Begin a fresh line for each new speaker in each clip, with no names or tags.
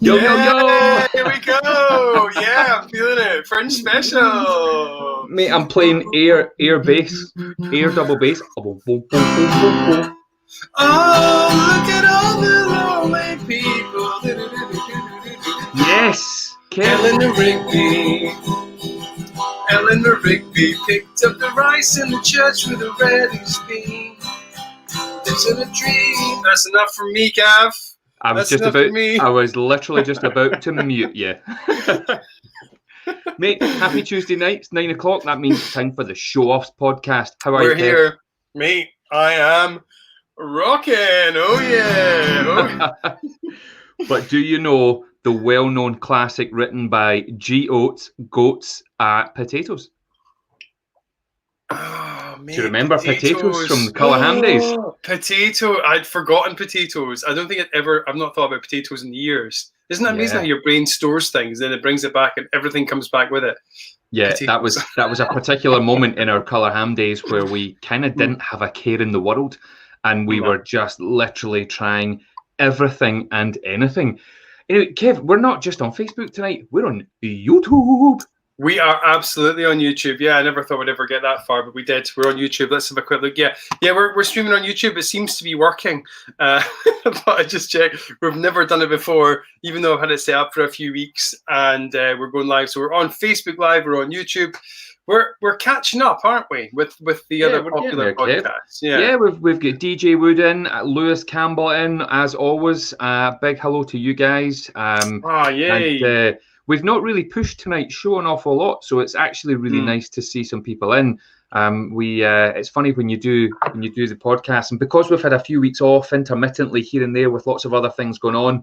Yo, yo, yo!
Here we go! Yeah, I'm feeling it. French special.
Mate, I'm playing air bass, air double bass.
Oh, look at all the lonely people.
Yes!
Eleanor Rigby picked up the rice in the church with a ready spoon. Lives in a dream. That's enough for me, Gav.
I was literally just about to mute you. Mate, happy Tuesday night. It's 9 o'clock. That means it's time for the Showoffs podcast. How are you?
We're here. Mate, I am rocking. Oh, yeah.
But do you know the well-known classic written by G. Oates, Goats, Potatoes?
Oh, mate,
do you remember potatoes from the Callaghan days?
Potato. I'd forgotten potatoes. I don't think I've not thought about potatoes in years. Isn't that amazing how your brain stores things, then it brings it back and everything comes back with it?
Yeah,
Potatoes.
that was a particular moment in our Callaghan days where we kind of didn't have a care in the world, and we were just literally trying everything and anything. Anyway, Kev, we're not just on Facebook tonight. We're on YouTube.
We are absolutely on YouTube. Yeah, I never thought we'd ever get that far, but we did. We're on YouTube. Let's have a quick look. Yeah, we're streaming on YouTube. It seems to be working. But I just checked. We've never done it before, even though I've had it set up for a few weeks, and we're going live. So we're on Facebook Live. We're on YouTube. We're catching up, aren't we, with the other popular podcasts?
Yeah, we've got DJ Wood in, Lewis Campbell in, as always. Big hello to you guys.
Yay!
And, we've not really pushed tonight's show an awful lot, so it's actually really nice to see some people in. It's funny when you do the podcast, and because we've had a few weeks off intermittently here and there with lots of other things going on,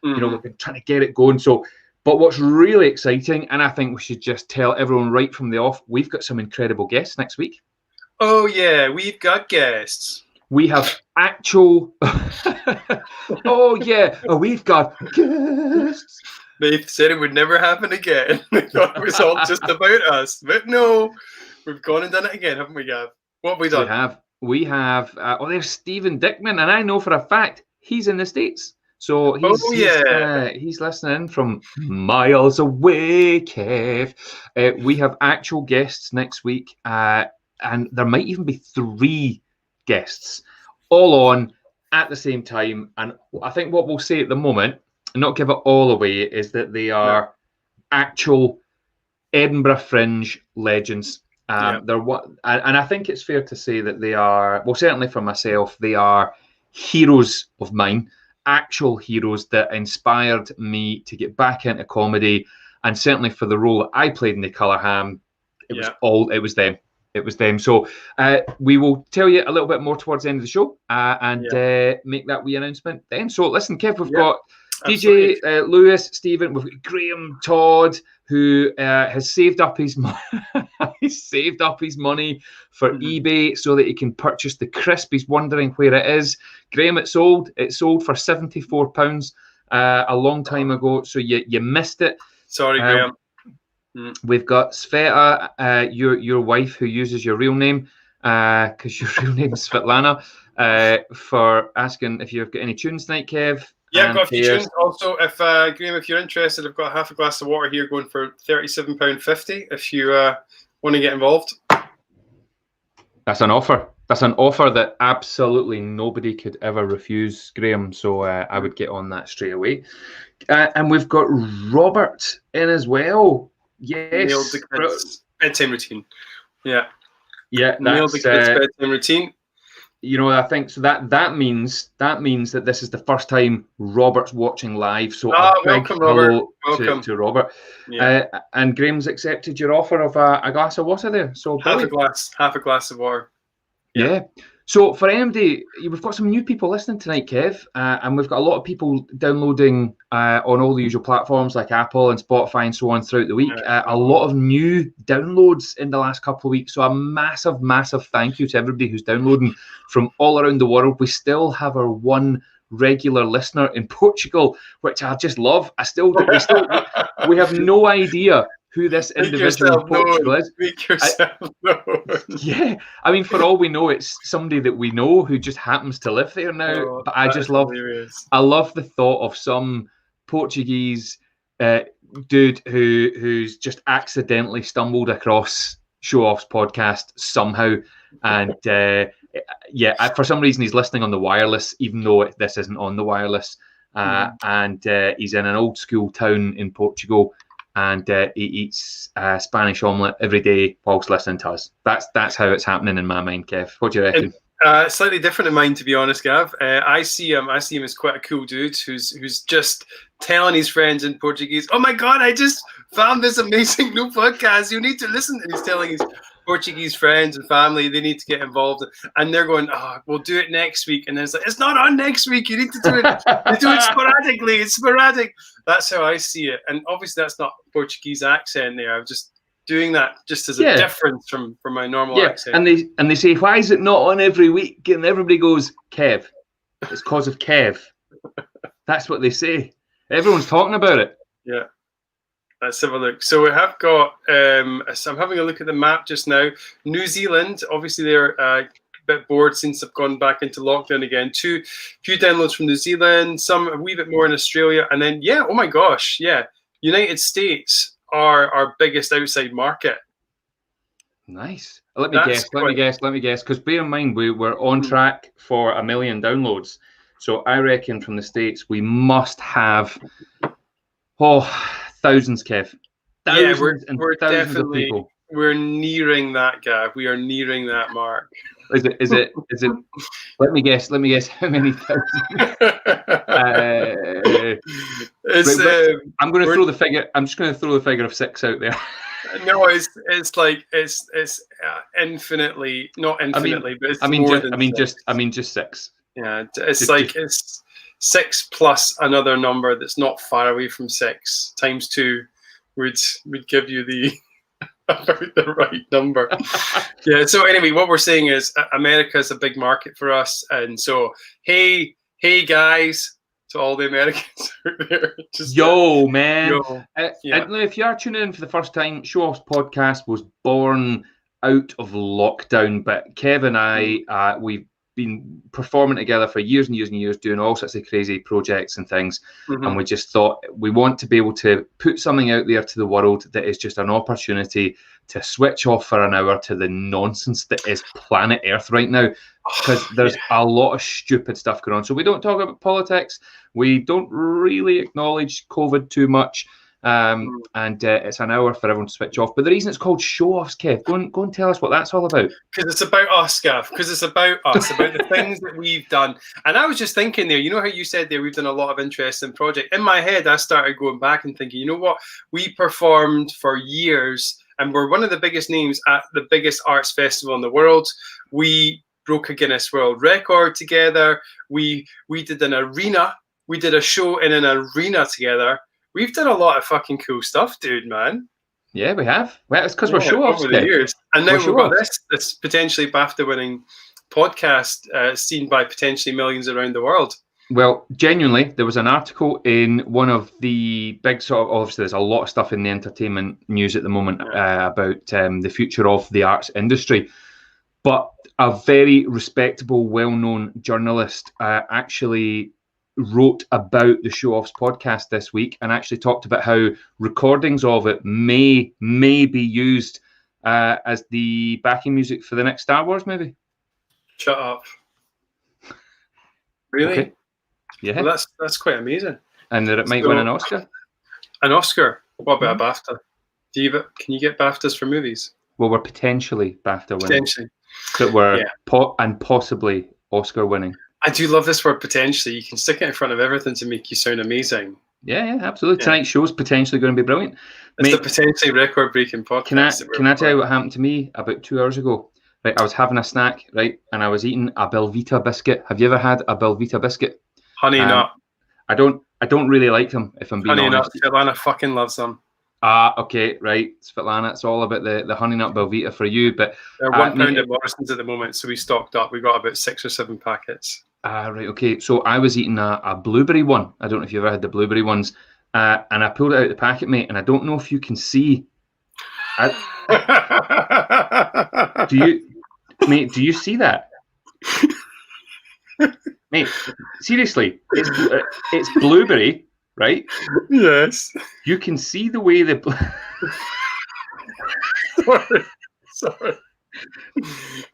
you know, we've been trying to get it going. So, but what's really exciting, and I think we should just tell everyone right from the off, we've got some incredible guests next week.
Oh yeah, we've got guests.
We have actual. We've got guests.
They said it would never happen again. They thought it was all just about us. But no, we've gone and done it again, haven't we, Gav? What have we done?
We have. There's Stephen Dickman, and I know for a fact he's in the States. So he's listening from miles away, Kev. We have actual guests next week, and there might even be 3 guests all on at the same time. And I think what we'll say at the moment, and not give it all away, is that they are actual Edinburgh Fringe legends. They're what, and I think it's fair to say that they are. Well, certainly for myself, they are heroes of mine, actual heroes that inspired me to get back into comedy. And certainly for the role that I played in the Callaghan, it was them. It was them. So we will tell you a little bit more towards the end of the show and make that wee announcement then. So listen, Kev, we've got DJ Lewis, Stephen, we've got Graham Todd, who has saved up his money. He's saved up his money for eBay so that he can purchase the crisp. He's wondering where it is. Graham, it sold for £74 a long time ago, so you missed it.
Sorry, Graham.
We've got Sveta, your wife, who uses your real name because your real name is Svetlana, for asking if you've got any tunes tonight, Kev.
Yeah, I've got a few tunes. Also, Graham, if you're interested, I've got half a glass of water here going for £37.50 if you want to get involved.
That's an offer. That's an offer that absolutely nobody could ever refuse, Graham. So I would get on that straight away. And we've got Robert in as well. Yes.
Nailed the kids' bedtime routine. Yeah.
Yeah.
Nailed the kids' bedtime routine.
You know, I think so that means that this is the first time Robert's watching live. So
welcome, Robert.
Welcome to Robert. Yeah. And Graham's accepted your offer of a glass of water there. So
half a glass of water.
Yeah. So for MD, we've got some new people listening tonight, Kev, and we've got a lot of people downloading on all the usual platforms like Apple and Spotify and so on throughout the week. A lot of new downloads in the last couple of weeks. So a massive, massive thank you to everybody who's downloading from all around the world. We still have our one regular listener in Portugal, which I just love. We have no idea who this individual in Portugal is.
Make yourself known.
Yeah, I mean, for all we know, it's somebody that we know who just happens to live there now. But I just love, hilarious. I love the thought of some Portuguese dude who's just accidentally stumbled across Showoffs podcast somehow, and for some reason he's listening on the wireless, even though this isn't on the wireless. And he's in an old school town in Portugal, and he eats Spanish omelette every day whilst listening to us. That's how it's happening in my mind, Kev. What do you reckon?
Slightly different in mine, to be honest, Gav. I see him as quite a cool dude who's just telling his friends in Portuguese, "Oh my God, I just found this amazing new podcast. You need to listen." And he's telling his Portuguese friends and family they need to get involved, and they're going, "Oh, we'll do it next week." And then it's like, "It's not on next week. You need to do it. You do it sporadically. It's sporadic." That's how I see it. And obviously, that's not Portuguese accent there. I'm just doing that just as a difference from my normal accent.
And they say, "Why is it not on every week?" And everybody goes, "Kev, it's because of Kev." That's what they say. Everyone's talking about it.
Yeah. Let's have a look. So we have got, I'm having a look at the map just now. New Zealand, obviously they're a bit bored since they've gone back into lockdown again. Few downloads from New Zealand, some a wee bit more in Australia. And then, oh my gosh, United States are our biggest outside market.
Nice. Let me guess. Because bear in mind, we're on track for 1 million downloads. So I reckon from the States, we must have, thousands, Kev.
We're definitely, of people. We're nearing that, Gav. We are nearing that mark.
Is it? Let me guess how many thousands. I'm going to throw the figure. I'm just going to throw the figure of 6 out there.
No, it's infinitely, not infinitely, but it's more than six.
Just 6.
Yeah, it's 6 plus another number that's not far away from 6 times 2 would give you the right number. So anyway, what we're saying is America is a big market for us, and so hey guys, to all the Americans out there, just
man. If you are tuning in for the first time, Showoffs podcast was born out of lockdown, but Kev and I we've been performing together for years and years and years, doing all sorts of crazy projects and things, and we just thought we want to be able to put something out there to the world that is just an opportunity to switch off for an hour to the nonsense that is planet Earth right now, because there's a lot of stupid stuff going on. So we don't talk about politics, we don't really acknowledge COVID too much, and it's an hour for everyone to switch off. But the reason it's called Showoffs, Kev, go and tell us what that's all about.
Because it's about us, Gav. Because it's about us, about the things that we've done. And I was just thinking there, you know how you said there we've done a lot of interesting projects. In my head, I started going back and thinking, you know what? We performed for years, and we're one of the biggest names at the biggest arts festival in the world. We broke a Guinness World Record together. We did an arena. We did a show in an arena together. We've done a lot of fucking cool stuff, dude, man.
Yeah, we have. Well, it's because we're Showoffs
over the years. And now we've got this potentially BAFTA-winning podcast seen by potentially millions around the world.
Well, genuinely, there was an article in one of the big obviously there's a lot of stuff in the entertainment news at the moment about the future of the arts industry. But a very respectable, well-known journalist actually wrote about the Showoffs podcast this week and actually talked about how recordings of it may be used as the backing music for the next Star Wars movie.
Shut up. Really?
Okay. Yeah.
Well, that's quite amazing.
And that it might win an Oscar.
An Oscar? What about a BAFTA? Can you get BAFTAs for movies?
Well, we're potentially BAFTA winning.
Potentially.
That we're and possibly Oscar winning.
I do love this word potentially. You can stick it in front of everything to make you sound amazing.
Yeah, absolutely. Tonight's show's potentially going to be brilliant.
It's the potentially record-breaking podcast.
Can I tell you what happened to me about 2 hours ago? Right, I was having a snack, right, and I was eating a Belvita biscuit. Have you ever had a Belvita biscuit?
Honey nut.
I don't really like them, if I'm being honest.
Honey nut. Svetlana fucking loves them.
Okay, right. Svetlana, it's all about the honey nut Belvita for you. But
they're £1 at Morrison's at the moment, so we stocked up. We got about 6 or 7 packets.
Right, okay. So I was eating a blueberry one. I don't know if you've ever had the blueberry ones. And I pulled it out of the packet, mate, and I don't know if you can see. Do you see that? Mate, seriously, it's blueberry, right?
Yes.
You can see the way the
sorry.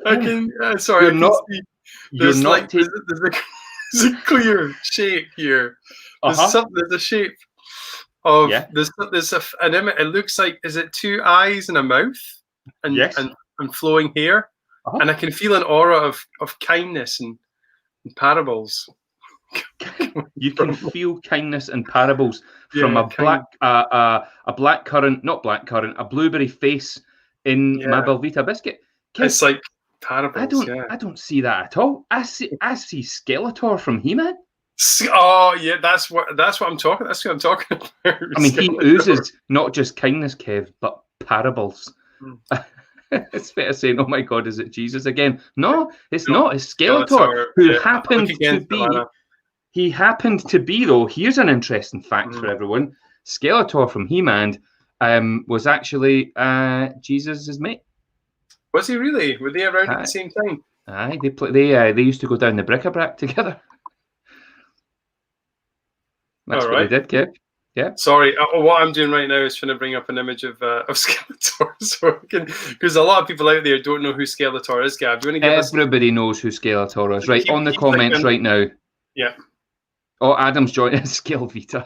I can. Sorry,
You're
I can
not.
see.
You're
There's
not
like
taking.
there's a clear shape here. There's something. There's a shape of there's an image. It looks like, is it two eyes and a mouth and and flowing hair? And I can feel an aura of kindness and parables.
You can feel kindness and parables from a blueberry face in my Belvita biscuit.
It's like parables.
I don't see that at all. I see Skeletor from He-Man.
Oh yeah, that's what I'm talking. That's what I'm talking about.
I mean, he oozes not just kindness, Kev, but parables. It's fair to say, oh my God, is it Jesus again? No, it's not. It's Skeletor, who happened to be. He happened to be, though. Here's an interesting fact for everyone: Skeletor from He-Man was actually Jesus' mate.
Was he really? Were they around at the same time?
Aye, they used to go down the bric-a-brac together. That's what they did, Kev. Yeah.
Sorry, what I'm doing right now is trying to bring up an image of Skeletor, so because a lot of people out there don't know who Skeletor is. Gav, do you want to give
Everybody knows who Skeletor is, right? On the comments right now.
Yeah.
Oh, Adam's joining Skellvita.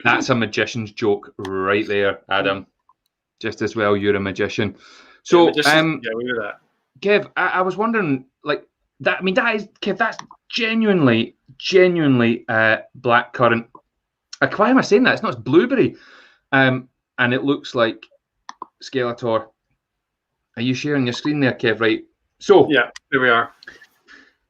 That's a magician's joke right there, Adam. Just as well, you're a magician. So,
we knew that.
Kev, I was wondering, like that. I mean, that is Kev. That's genuinely blackcurrant. Why am I saying that? It's not. It's blueberry, and it looks like Skeletor. Are you sharing your screen there, Kev? Right. So
yeah, there we are.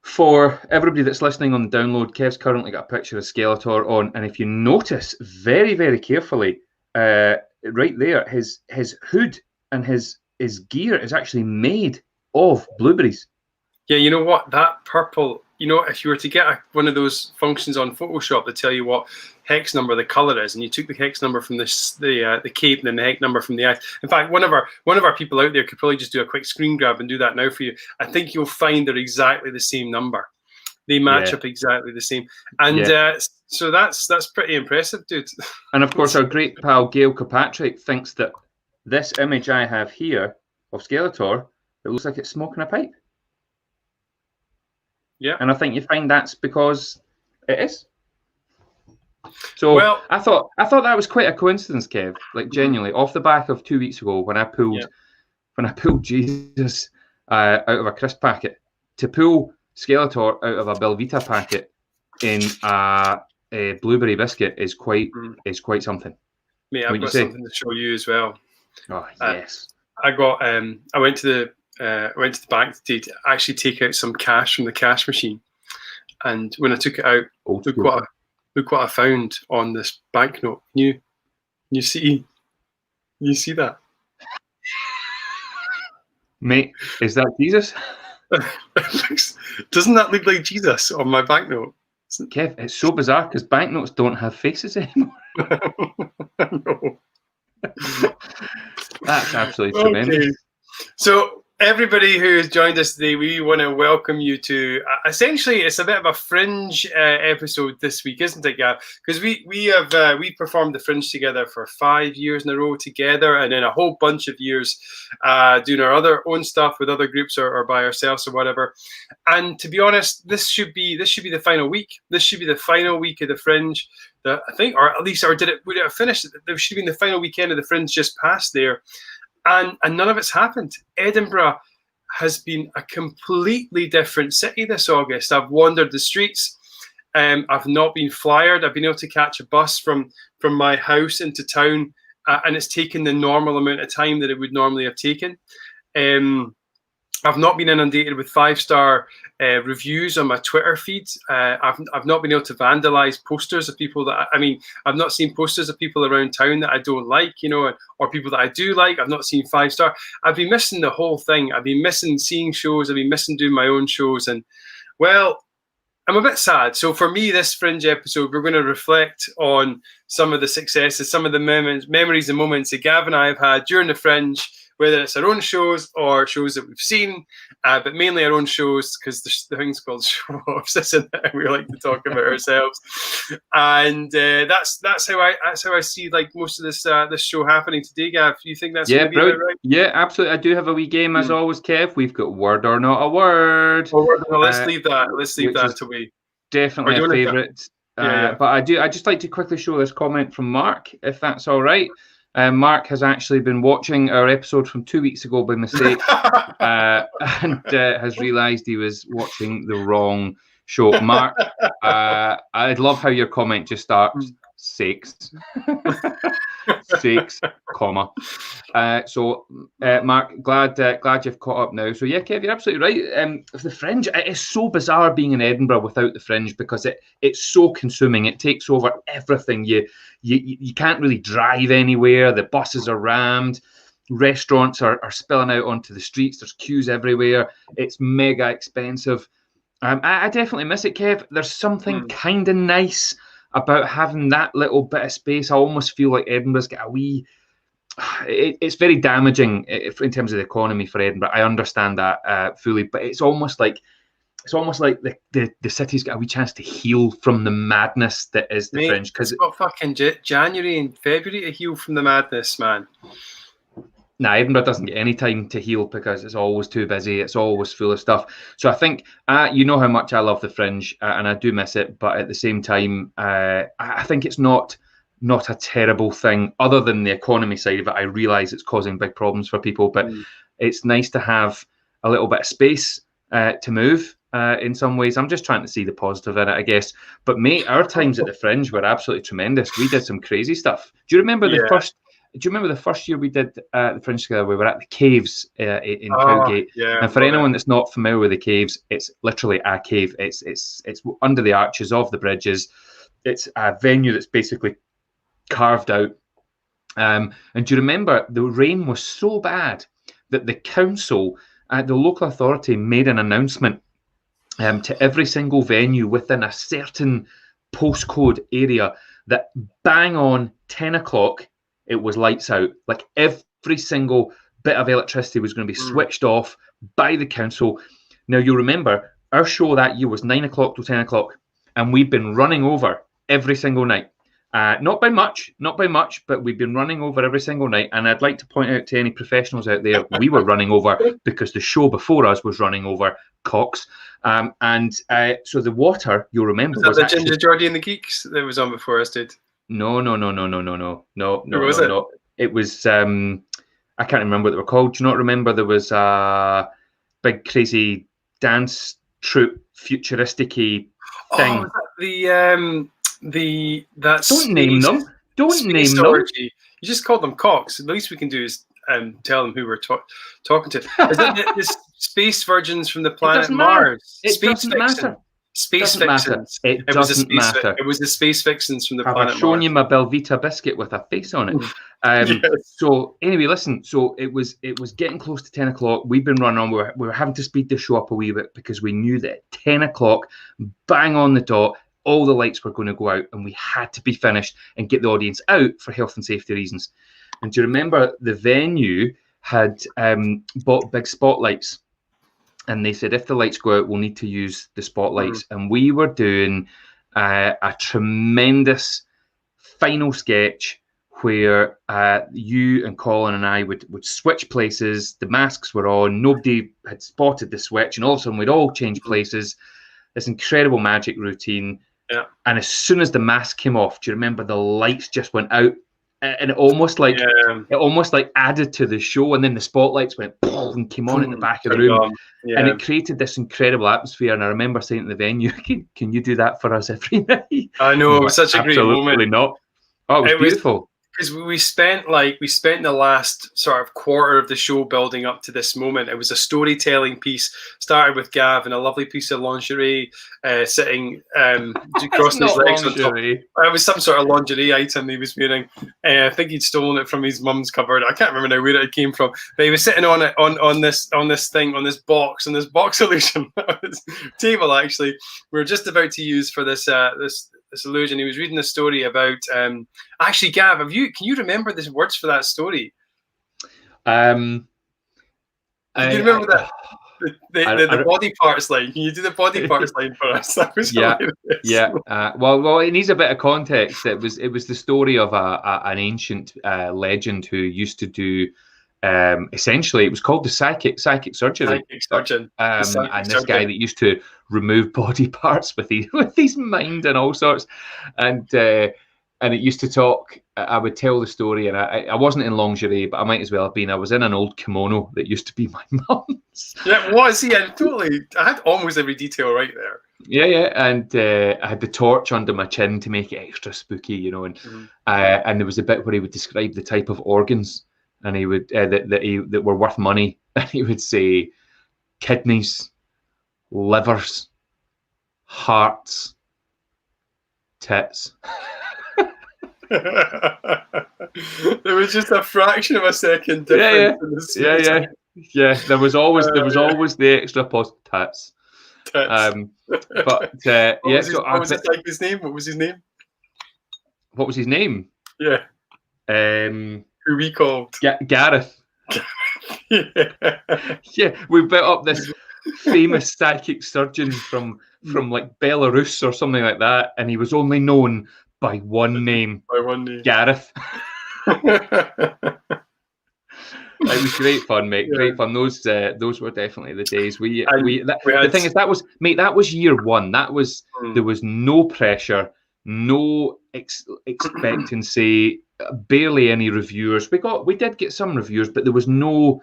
For everybody that's listening on the download, Kev's currently got a picture of Skeletor on, and if you notice very, very carefully, right there, his hood and his gear is actually made of blueberries.
Yeah, you know what? That purple, if you were to get one of those functions on Photoshop that tell you what hex number the color is, and you took the hex number from the cape and then the hex number from the eyes. In fact, one of our people out there could probably just do a quick screen grab and do that now for you. I think you'll find they're exactly the same number. They match up exactly the same, and so that's pretty impressive, dude.
And of course, our great pal Gail Kilpatrick thinks that this image I have here of Skeletor, it looks like it's smoking a pipe.
Yeah,
and I think you find that's because it is. So I thought that was quite a coincidence, Kev. Like genuinely, off the back of 2 weeks ago when I pulled Jesus out of a crisp packet, to pull Skeletor out of a Belvita packet in a blueberry biscuit is quite something.
Mate, I've got something to show you as well.
Oh yes.
I went to the bank to actually take out some cash from the cash machine, and when I took it out, look what I found on this banknote. You see that?
Mate, is that Jesus?
Doesn't that look like Jesus on my banknote?
Kev, it's so bizarre because banknotes don't have faces anymore.
No.
That's absolutely tremendous.
So everybody who has joined us today, we want to welcome you to essentially it's a bit of a fringe episode this week, isn't it, Gav? Because we performed the fringe together for 5 years in a row together, and then a whole bunch of years doing our own stuff with other groups or by ourselves or whatever. And to be honest, this should be the final week. This should be the final week of the fringe. I think, or at least, would it have finished? There should have been the final weekend of the fringe just past there. And none of it's happened. Edinburgh has been a completely different city this August. I've wandered the streets. I've not been flyered. I've been able to catch a bus from my house into town, and it's taken the normal amount of time that it would normally have taken. I've not been inundated with 5-star reviews on my Twitter feed. I've not been able to vandalize posters of people I've not seen posters of people around town that I don't like, or people that I do like. I've not seen 5-star. I've been missing the whole thing. I've been missing seeing shows. I've been missing doing my own shows. And well, I'm a bit sad. So for me, this fringe episode, we're going to reflect on some of the successes, some of the memories and moments that Gav and I have had during the fringe. whether it's our own shows or shows that we've seen, but mainly our own shows, because the thing's called Showoffs, isn't it? We like to talk about ourselves, and that's how I see like most of this show happening today. Gav, do you think that's
yeah,
maybe about right?
Yeah, absolutely. I do have a wee game as always, Kev. We've got Word or Not a Word.
Let's leave that. Let's leave that until we.
Definitely a favourite. But I just like to quickly show this comment from Mark, if that's all right. Mark has actually been watching our episode from 2 weeks ago by mistake, and has realised he was watching the wrong show. Mark, I love how your comment just starts. Sakes, comma. So, Mark, glad you've caught up now. So, yeah, Kev, you're absolutely right. The Fringe, it's so bizarre being in Edinburgh without the Fringe, because it's so consuming. It takes over everything. You can't really drive anywhere. The buses are rammed. Restaurants are spilling out onto the streets. There's queues everywhere. It's mega expensive. I definitely miss it, Kev. There's something kind of nice about having that little bit of space. I almost feel like Edinburgh's got a wee... It's very damaging in terms of the economy for Edinburgh. I understand that fully, but it's almost like the city's got a wee chance to heal from the madness that is the Fringe.
Because it's got fucking January and February to heal from the madness, man.
Nah, Edinburgh doesn't get any time to heal because it's always too busy. It's always full of stuff. So I think, you know how much I love the Fringe, and I do miss it. But at the same time, I think it's not a terrible thing, other than the economy side of it. I realise it's causing big problems for people, but it's nice to have a little bit of space to move in some ways. I'm just trying to see the positive in it, I guess. But mate, our times at the Fringe were absolutely tremendous. We did some crazy stuff. Do you remember the first? Do you remember the first year we did the Fringe together? We were at the Caves in Cowgate. Yeah, and for anyone that's not familiar with the Caves, it's literally a cave. It's under the arches of the bridges. It's a venue that's basically carved out. And do you remember the rain was so bad that the council, the local authority, made an announcement to every single venue within a certain postcode area that bang on 10 o'clock, it was lights out. Like every single bit of electricity was going to be switched off by the council. Now, you'll remember our show that year was 9 o'clock till 10 o'clock, and we've been running over every single night. Not by much, but we've been running over every single night. And I'd like to point out to any professionals out there, we were running over because the show before us was running over, cocks. So the water, you'll remember,
was that the Ginger Geordie and the Geeks that was on before us did?
No. It was I can't remember what they were called. Do you not remember there was a big crazy dance troupe, futuristic-y thing?
Oh,
Don't name them. Don't name them.
You just called them cocks. The least we can do is tell them who we're talking to. Is it the space virgins from the planet Mars?
It doesn't matter.
Space Vixens.
It doesn't matter.
It was the Space Vixens from the planet Mars.
I've shown you my Belvita biscuit with a face on it. Yes. So anyway, listen. So it was getting close to 10 o'clock. We've been running on. We were having to speed the show up a wee bit because we knew that at 10 o'clock, bang on the dot, all the lights were going to go out, and we had to be finished and get the audience out for health and safety reasons. And do you remember the venue had bought big spotlights? And they said, if the lights go out, we'll need to use the spotlights. And we were doing a tremendous final sketch where you and Colin and I would switch places. The masks were on. Nobody had spotted the switch. And all of a sudden, we'd all change places. This incredible magic routine.
Yeah.
And as soon as the mask came off, do you remember the lights just went out? And it almost like added to the show, and then the spotlights went and came on at the back of the room, and it created this incredible atmosphere. And I remember saying to the venue, "Can you do that for us every night?"
I know, it was such a great moment.
Absolutely not. Oh, it was beautiful.
Because we spent the last sort of quarter of the show building up to this moment. It was a storytelling piece. Started with Gav in a lovely piece of lingerie, sitting crossing his legs on top. It was some sort of lingerie item he was wearing. I think he'd stolen it from his mum's cupboard. I can't remember now where it came from. But he was sitting on it on this box illusion table. Actually, we were just about to use for this illusion. He was reading a story about actually, Gav, can you remember the words for that story? Do you remember that? The body parts line. Can you do the body parts line for us? That was hilarious.
Yeah. Well, it needs a bit of context. It was the story of an ancient legend who used to do. Essentially, it was called the psychic surgery. And this guy that used to remove body parts with his mind and all sorts, and it used to talk. I would tell the story, and I wasn't in lingerie, but I might as well have been. I was in an old kimono that used to be my mum's.
Yeah, was he? Totally. I had almost every detail right there.
Yeah, and I had the torch under my chin to make it extra spooky, and there was a bit where he would describe the type of organs, and he would that were worth money, and he would say kidneys, livers, hearts, tits.
There was just a fraction of a second difference.
Yeah. There was always the extra tits.
But
what
was his name? What was his name?
What was his name?
Yeah. Who we called
Gareth. Yeah, we built up this famous psychic surgeon from like Belarus or something like that, and he was only known by one name. Gareth. It was great fun, mate. Great fun. Those were definitely the days. The thing is, that was year one. That was there was no pressure, no expectancy, barely any reviewers. We did get some reviewers, but there was no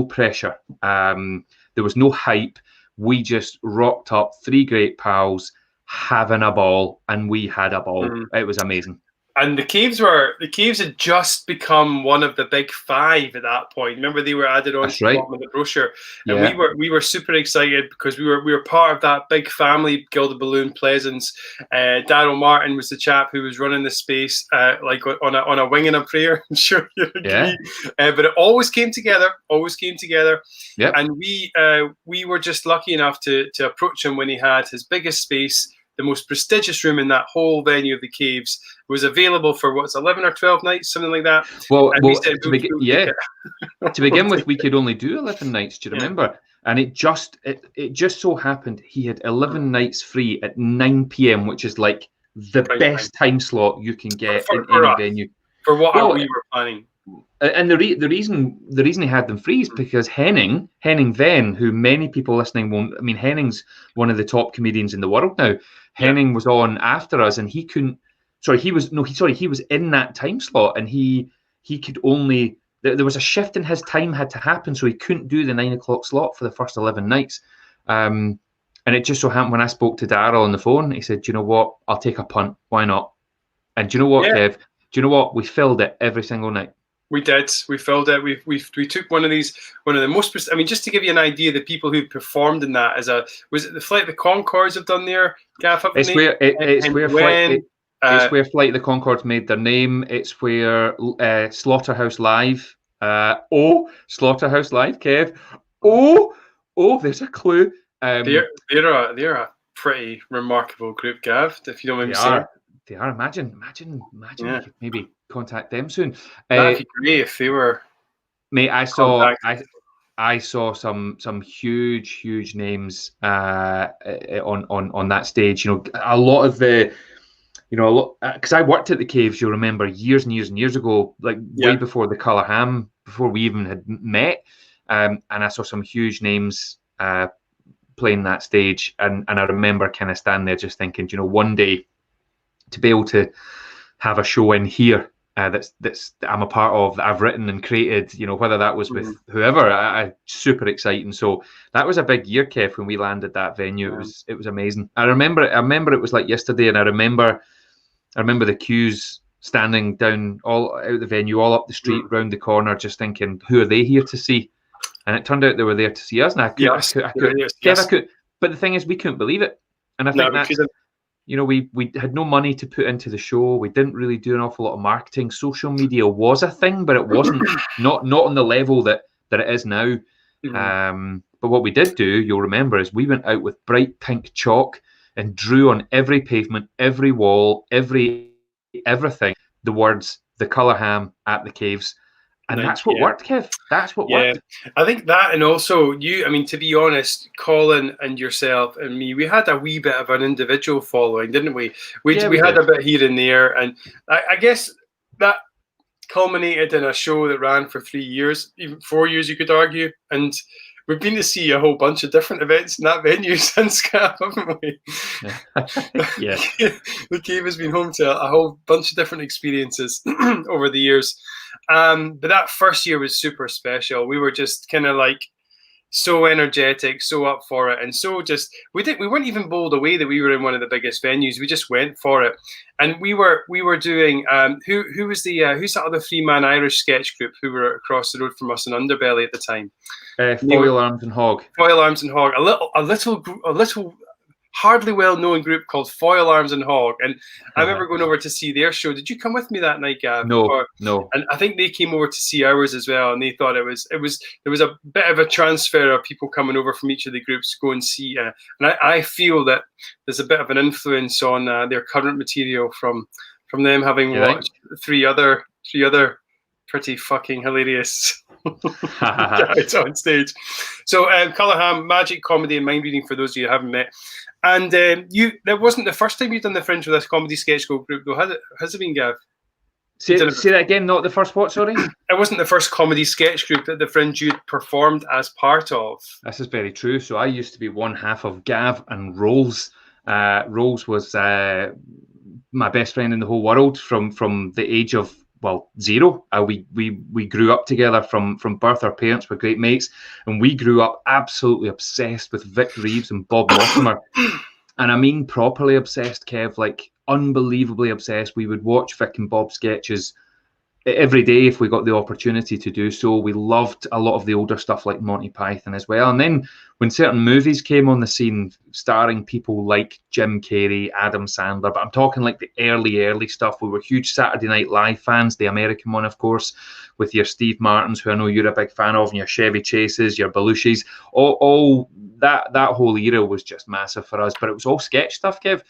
pressure. There was no hype. We just rocked up, three great pals having a ball, and we had a ball. It was amazing.
And the caves had just become one of the big five at that point. Remember, they were added on to the bottom of the brochure, and we were super excited because we were part of that big family, Gilded Balloon Pleasance. Daryl Martin was the chap who was running the space, like on a wing and a prayer. I'm sure you agree. But it always came together.
Yep.
And we were just lucky enough to approach him when he had his biggest space. The most prestigious room in that whole venue of the caves was available for 11 or 12 nights, something like that.
To begin with, we could only do 11 nights. Do you remember? And it just so happened he had 11 nights free at 9 p.m., which is like the best time slot you can get in any venue.
For what we were planning.
And the reason he had them free is because Henning then, who many people listening won't. I mean, Henning's one of the top comedians in the world now. Henning was on after us, and he couldn't. He was in that time slot, and he could only. There was a shift in his time had to happen, so he couldn't do the 9 o'clock slot for the first 11 nights. And it just so happened when I spoke to Daryl on the phone, he said, "Do you know what? I'll take a punt. Why not?" And do you know what, Kev? Do you know what? We filled it every single night.
We did. We filled it. We took one of the most. I mean, just to give you an idea, the people who performed in that was it the Flight of the Conchords have done there? Gaff,
it's where Flight of the Conchords made their name. It's where Slaughterhouse Live. Slaughterhouse Live, Kev. There's a clue.
They're a pretty remarkable group, Gav. If you don't mind me saying.
They are. Imagine we could maybe contact them soon.
That'd be great if they were.
Mate, I saw some huge names on that stage. You know, a lot of the, because I worked at the caves. You'll remember years and years ago, like way before the Colour Ham, before we even had met, and I saw some huge names playing that stage, and I remember kind of standing there just thinking, one day, to be able to have a show in here that's I'm a part of, that I've written and created, whether that was with whoever, super exciting. So that was a big year, Kev, when we landed that venue. It was amazing. I remember it was like yesterday, and I remember the queues standing down all out the venue, all up the street, round the corner, just thinking, who are they here to see? And it turned out they were there to see us. And I could. But the thing is, we couldn't believe it. And I think that's. We had no money to put into the show. We didn't really do an awful lot of marketing. Social media was a thing, but it wasn't not on the level that it is now. But what we did do, you'll remember, is we went out with bright pink chalk and drew on every pavement, every wall, everything, the words "The Colour Ham at the Caves." And that's what worked, Kev. That's what worked.
I think that, and also you, I mean, to be honest, Colin and yourself and me, we had a wee bit of an individual following, didn't we? We had a bit here and there. And I guess that culminated in a show that ran for 3 years, even 4 years, you could argue. And we've been to see a whole bunch of different events in that venue since, haven't we?
Yeah.
The cave has been home to a whole bunch of different experiences over the years. But that first year was super special. We were just kind of like so energetic, so up for it, and so just we weren't even bowled away that we were in one of the biggest venues. We just went for it, and we were doing who's that other 3-man Irish sketch group who were across the road from us in Underbelly at the time?
Foil Arms and Hog.
Foil Arms and Hog. A little hardly well-known group called Foil Arms and Hog, and I remember going over to see their show. Did you come with me that night, Gav?
No.
And I think they came over to see ours as well, and they thought there was a bit of a transfer of people coming over from each of the groups to go and see. And I feel that there's a bit of an influence on their current material from them having watched three other pretty fucking hilarious guys on stage. So Callaghan, magic, comedy, and mind reading for those of you who haven't met. And that wasn't the first time you've done the Fringe with this comedy sketch group, though, has it been, Gav?
Say that again, not the first what, sorry?
It wasn't the first comedy sketch group that the Fringe you'd performed as part of.
This is very true. So I used to be one half of Gav and Rolls. Rolls was my best friend in the whole world from the age of 0. We grew up together from birth. Our parents were great mates, and we grew up absolutely obsessed with Vic Reeves and Bob Mortimer. And I mean properly obsessed, Kev, like unbelievably obsessed. We would watch Vic and Bob sketches every day if we got the opportunity to do so. We loved a lot of the older stuff like Monty Python as well. And then when certain movies came on the scene starring people like Jim Carrey, Adam Sandler, but I'm talking like the early stuff. We were huge Saturday Night Live fans, the American one, of course, with your Steve Martins, who I know you're a big fan of, and your Chevy Chases, your Belushis. All that whole era was just massive for us, but it was all sketch stuff, Kev.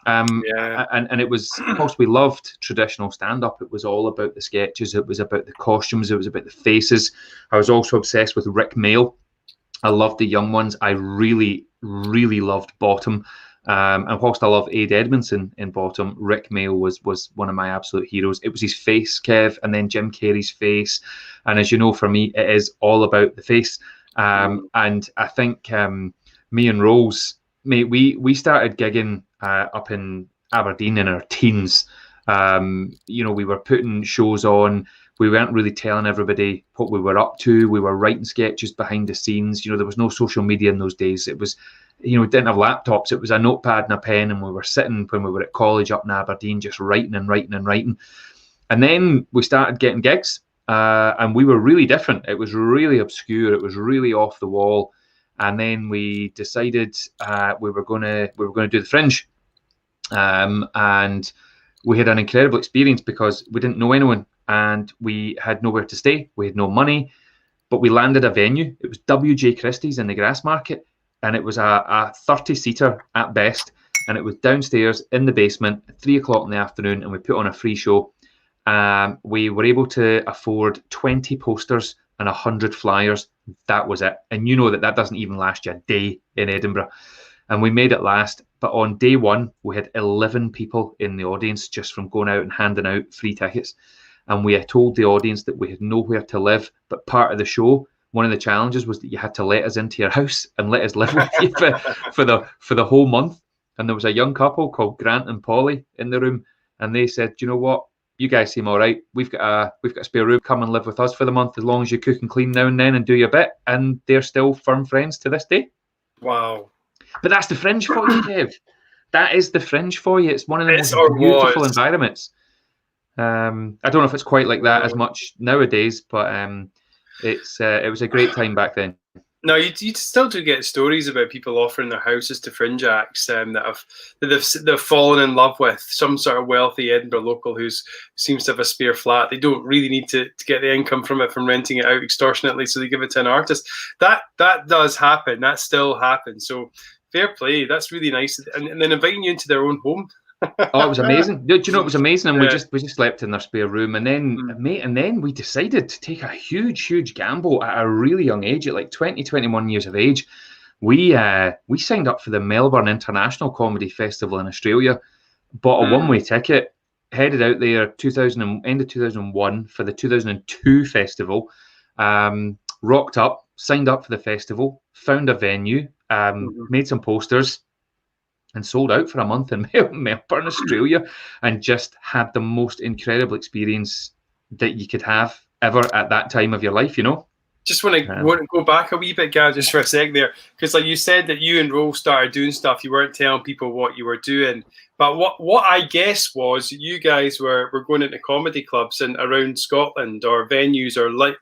And it was, of course, we loved traditional stand-up. It was all about the sketches. It was about the costumes. It was about the faces. I was also obsessed with Rick Mail. I loved the young ones. I really, really loved Bottom. And whilst I love Aid Edmondson in Bottom, Rick Mail was one of my absolute heroes. It was his face, Kev, and then Jim Carrey's face. And as you know, for me, it is all about the face. And I think me and Rose, mate, we started gigging up in Aberdeen in our teens. We were putting shows on. We weren't really telling everybody what we were up to. We were writing sketches behind the scenes. There was no social media in those days. It was, we didn't have laptops. It was a notepad and a pen, and we were sitting when we were at college up in Aberdeen, just writing. And then we started getting gigs, and we were really different. It was really obscure. It was really off the wall. And then we decided we were going to do the Fringe, and we had an incredible experience because we didn't know anyone and we had nowhere to stay. We had no money, but we landed a venue. It was W.J. Christie's in the Grassmarket, and it was a 30-seater at best, and it was downstairs in the basement at 3 o'clock in the afternoon, and we put on a free show. We were able to afford 20 posters and 100 flyers. That was it. And you know that doesn't even last you a day in Edinburgh. And we made it last. But on day one, we had 11 people in the audience just from going out and handing out free tickets. And we had told the audience that we had nowhere to live. But part of the show, one of the challenges was that you had to let us into your house and let us live with you for the whole month. And there was a young couple called Grant and Polly in the room. And they said, you know what? You guys seem all right. We've got a spare room. Come and live with us for the month as long as you cook and clean now and then and do your bit. And they're still firm friends to this day.
Wow.
But that's the Fringe for you, Kev. That is the Fringe for you. It's one of the most beautiful environments. I don't know if it's quite like that as much nowadays, but it was a great time back then.
No, you still do get stories about people offering their houses to Fringe acts that they've fallen in love with. Some sort of wealthy Edinburgh local who seems to have a spare flat. They don't really need to get the income from it from renting it out extortionately, so they give it to an artist. That does happen. That still happens. So fair play. That's really nice. And then inviting you into their own home.
Oh, it was amazing. Do you know it was amazing? And
Yeah.
we just slept in their spare room, and then we decided to take a huge gamble at a really young age, at like 20, 21 years of age. We signed up for the Melbourne International Comedy Festival in Australia, bought a one-way ticket, headed out there end of 2001 for the 2002 festival, rocked up, signed up for the festival, found a venue, made some posters, and sold out for a month in Melbourne, Australia, and just had the most incredible experience that you could have ever at that time of your life, you know?
Just want to go back a wee bit, Gav, just for a sec there, because like you said that you and Ro started doing stuff, you weren't telling people what you were doing, but what I guess was you guys were going into comedy clubs and around Scotland, or venues, or like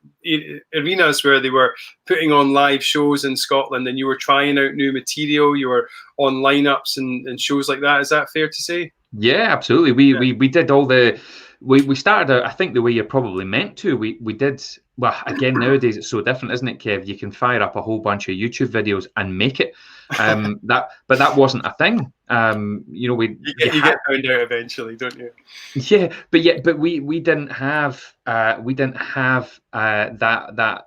arenas where they were putting on live shows in Scotland, and you were trying out new material, you were on lineups and shows like that. Is that fair to say?
Yeah, absolutely. We did all the we started out, I think, the way you're probably meant to. We did, well, again, nowadays it's so different, isn't it, Kev? You can fire up a whole bunch of YouTube videos and make it. But that wasn't a thing. You know,
you get found out eventually, don't you?
Yeah, but we didn't have that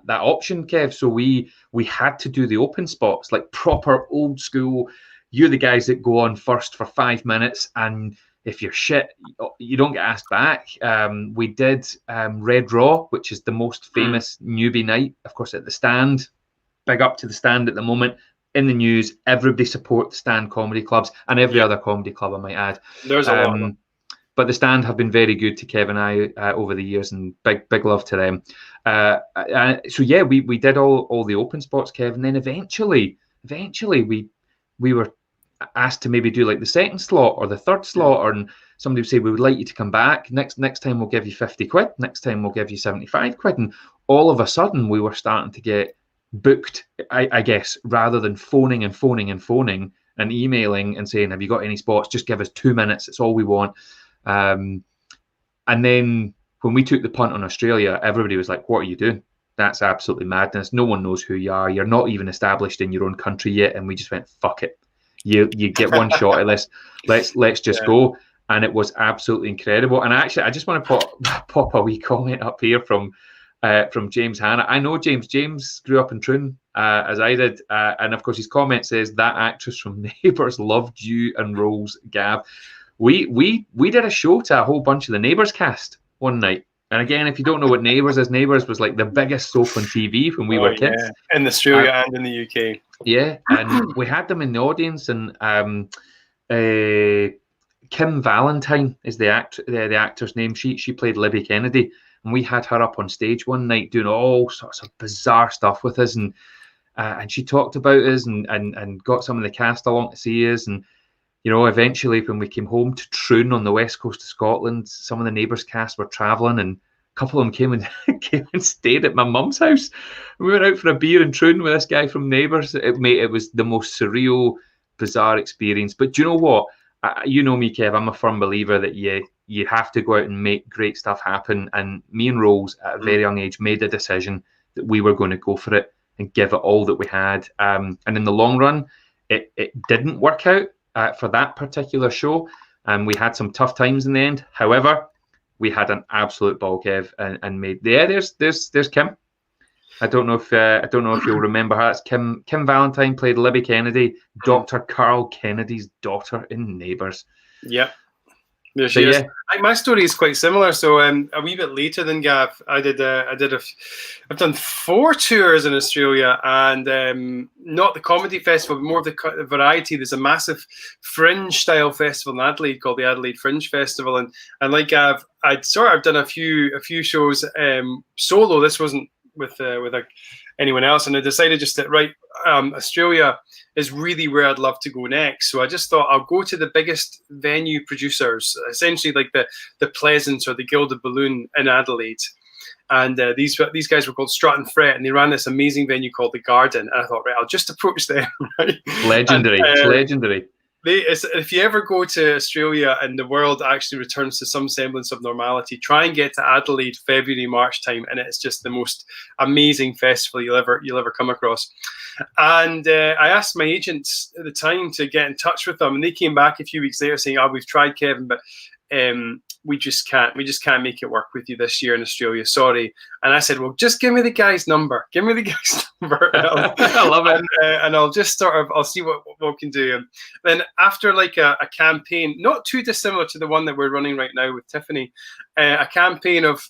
option, Kev. So we had to do the open spots, like proper old school. You're the guys that go on first for 5 minutes, and if you're shit, you don't get asked back. We did Red Raw, which is the most famous newbie night, of course, at the Stand. Big up to the Stand at the moment. In the news, everybody support the Stand comedy clubs, and every other comedy club, I might add.
There's a lot of them.
But the Stand have been very good to Kev and I over the years, and big love to them. So yeah, we did all the open spots, Kev, and then eventually we were asked to maybe do like the second slot or the third slot, and somebody would say, we would like you to come back next time, we'll give you 50 quid, next time we'll give you 75 quid, and all of a sudden we were starting to get booked, I guess, rather than phoning and emailing and saying, have you got any spots, just give us 2 minutes, it's all we want. And then when we took the punt on Australia, everybody was like, what are you doing? That's absolutely madness, no one knows who you are, you're not even established in your own country yet. And we just went, fuck it, you get one shot at this, let's just go. And it was absolutely incredible. And actually, I just want to pop a wee comment up here from James Hanna. I know James grew up in Troon, as I did, and of course his comment says, that actress from Neighbours loved you and Rose, Gav. We did a show to a whole bunch of the Neighbours cast one night. And again, if you don't know what Neighbours is, Neighbours was like the biggest soap on TV when we were kids.
In Australia and in the UK.
Yeah, and we had them in the audience, and Kim Valentine is the actor's name. She played Libby Kennedy, and we had her up on stage one night doing all sorts of bizarre stuff with us, and she talked about us and got some of the cast along to see us. And you know, eventually when we came home to Troon on the west coast of Scotland, some of the Neighbours cast were travelling, and a couple of them came and stayed at my mum's house. We went out for a beer in Troon with this guy from Neighbours. It was the most surreal, bizarre experience. But do you know what? You know me, Kev, I'm a firm believer that you have to go out and make great stuff happen. And me and Rose, at a very young age, made the decision that we were going to go for it and give it all that we had. And in the long run, it didn't work out for that particular show. And we had some tough times in the end. However, we had an absolute ball, Kev, and made. Yeah, there's Kim. I don't know if you'll remember her. It's Kim Valentine, played Libby Kennedy, Dr. Carl Kennedy's daughter in Neighbours.
Yep. There she is. My story is quite similar. So a wee bit later than Gav, I've done 4 tours in Australia, and not the comedy festival, but more of the variety. There's a massive fringe style festival in Adelaide called the Adelaide Fringe Festival, and like Gav, I'd sort of done a few shows solo. This wasn't with anyone else, and I decided just that Australia is really where I'd love to go next. So I just thought I'll go to the biggest venue producers, essentially like the Pleasance or the Gilded Balloon in Adelaide. And these guys were called Strut and Fret, and they ran this amazing venue called the Garden. And I thought, right, I'll just approach them. Right?
Legendary, it's legendary.
If you ever go to Australia and the world actually returns to some semblance of normality, try and get to Adelaide February, March time, and it's just the most amazing festival you'll ever come across. And I asked my agents at the time to get in touch with them, and they came back a few weeks later saying, "Oh, we've tried, Kevin, but we just can't make it work with you this year in Australia. Sorry." And I said, "Well, just give me the guy's number. Give me the guy's number.
I love it.
And I'll just I'll see what we can do." And then after like a campaign, not too dissimilar to the one that we're running right now with Tiffany, a campaign of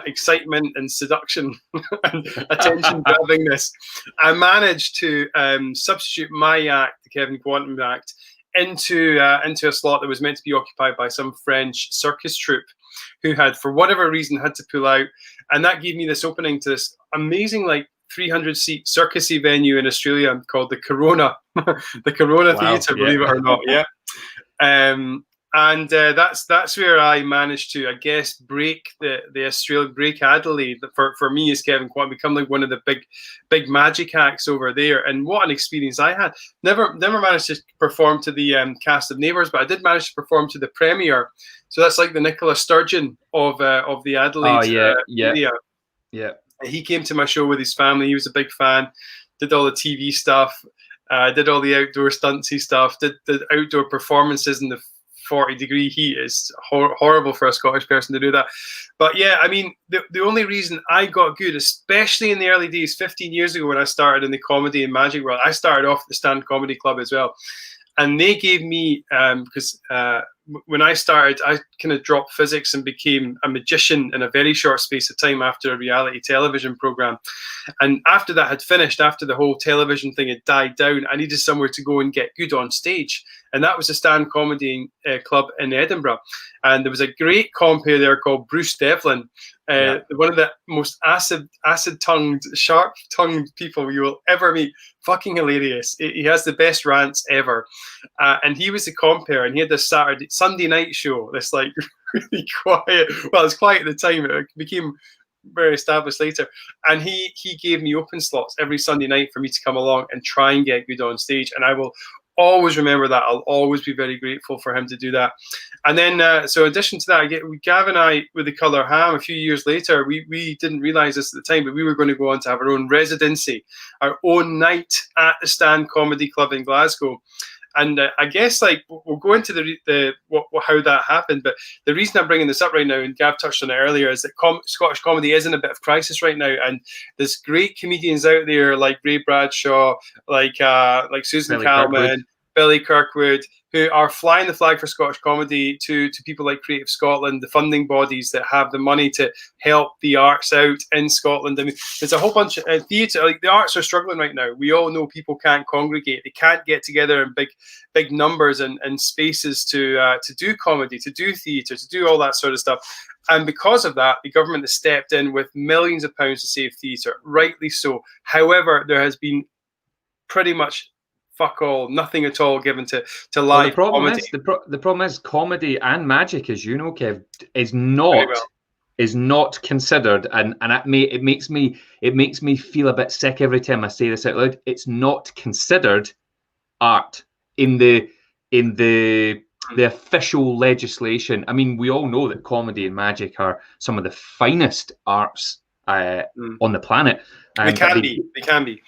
excitement and seduction and attention grabbingness, I managed to substitute my act, the Kevin Quantum Act, into a slot that was meant to be occupied by some French circus troupe who had, for whatever reason, had to pull out. And that gave me this opening to this amazing, like, 300-seat circusy venue in Australia called the Corona, the Corona Theatre, believe it or not. Yeah. And that's where I managed to, I guess, break the Australia, break Adelaide for me as Kevin Quantum, become like one of the big magic acts over there. And what an experience I had. Never managed to perform to the cast of Neighbours, but I did manage to perform to the premiere. So that's like the Nicola Sturgeon of the Adelaide area.
Yeah.
He came to my show with his family. He was a big fan. Did all the TV stuff. Did all the outdoor stuntsy stuff. Did the outdoor performances in the 40-degree heat. Is horrible for a Scottish person to do that. But yeah, I mean, the only reason I got good, especially in the early days, 15 years ago when I started in the comedy and magic world, I started off at the Stand Comedy Club as well. And they gave me, because when I started, I kind of dropped physics and became a magician in a very short space of time after a reality television program. And after that had finished, after the whole television thing had died down, I needed somewhere to go and get good on stage. And that was the Stand Comedy Club in Edinburgh. And there was a great compere there called Bruce Devlin, one of the most acid-tongued, sharp-tongued people you will ever meet. Fucking hilarious. He has the best rants ever. And he was the compere, and he had this Sunday night show, this like really quiet, well, it was quiet at the time, it became very established later. And he gave me open slots every Sunday night for me to come along and try and get good on stage. And I will always remember that. I'll always be very grateful for him to do that. And then, so in addition to that, Gav and I, with the Colour Ham, a few years later, we didn't realise this at the time, but we were going to go on to have our own residency, our own night at the Stand Comedy Club in Glasgow. And I guess like we'll go into how that happened, but the reason I'm bringing this up right now, and Gav touched on it earlier, is that Scottish comedy is in a bit of crisis right now, and there's great comedians out there like Ray Bradshaw, like Susan Calman, Billy Kirkwood, who are flying the flag for Scottish comedy to people like Creative Scotland, the funding bodies that have the money to help the arts out in Scotland. I mean, there's a whole bunch of theatre, like the arts are struggling right now. We all know people can't congregate. They can't get together in big numbers and spaces to do comedy, to do theatre, to do all that sort of stuff. And because of that, the government has stepped in with millions of pounds to save theatre, rightly so. However, there has been pretty much fuck all, nothing at all given to live comedy.
The problem is comedy and magic, as you know, Kev, is not considered, and it makes me feel a bit sick every time I say this out loud. It's not considered art in the official legislation. I mean, we all know that comedy and magic are some of the finest arts on the planet.
They can be.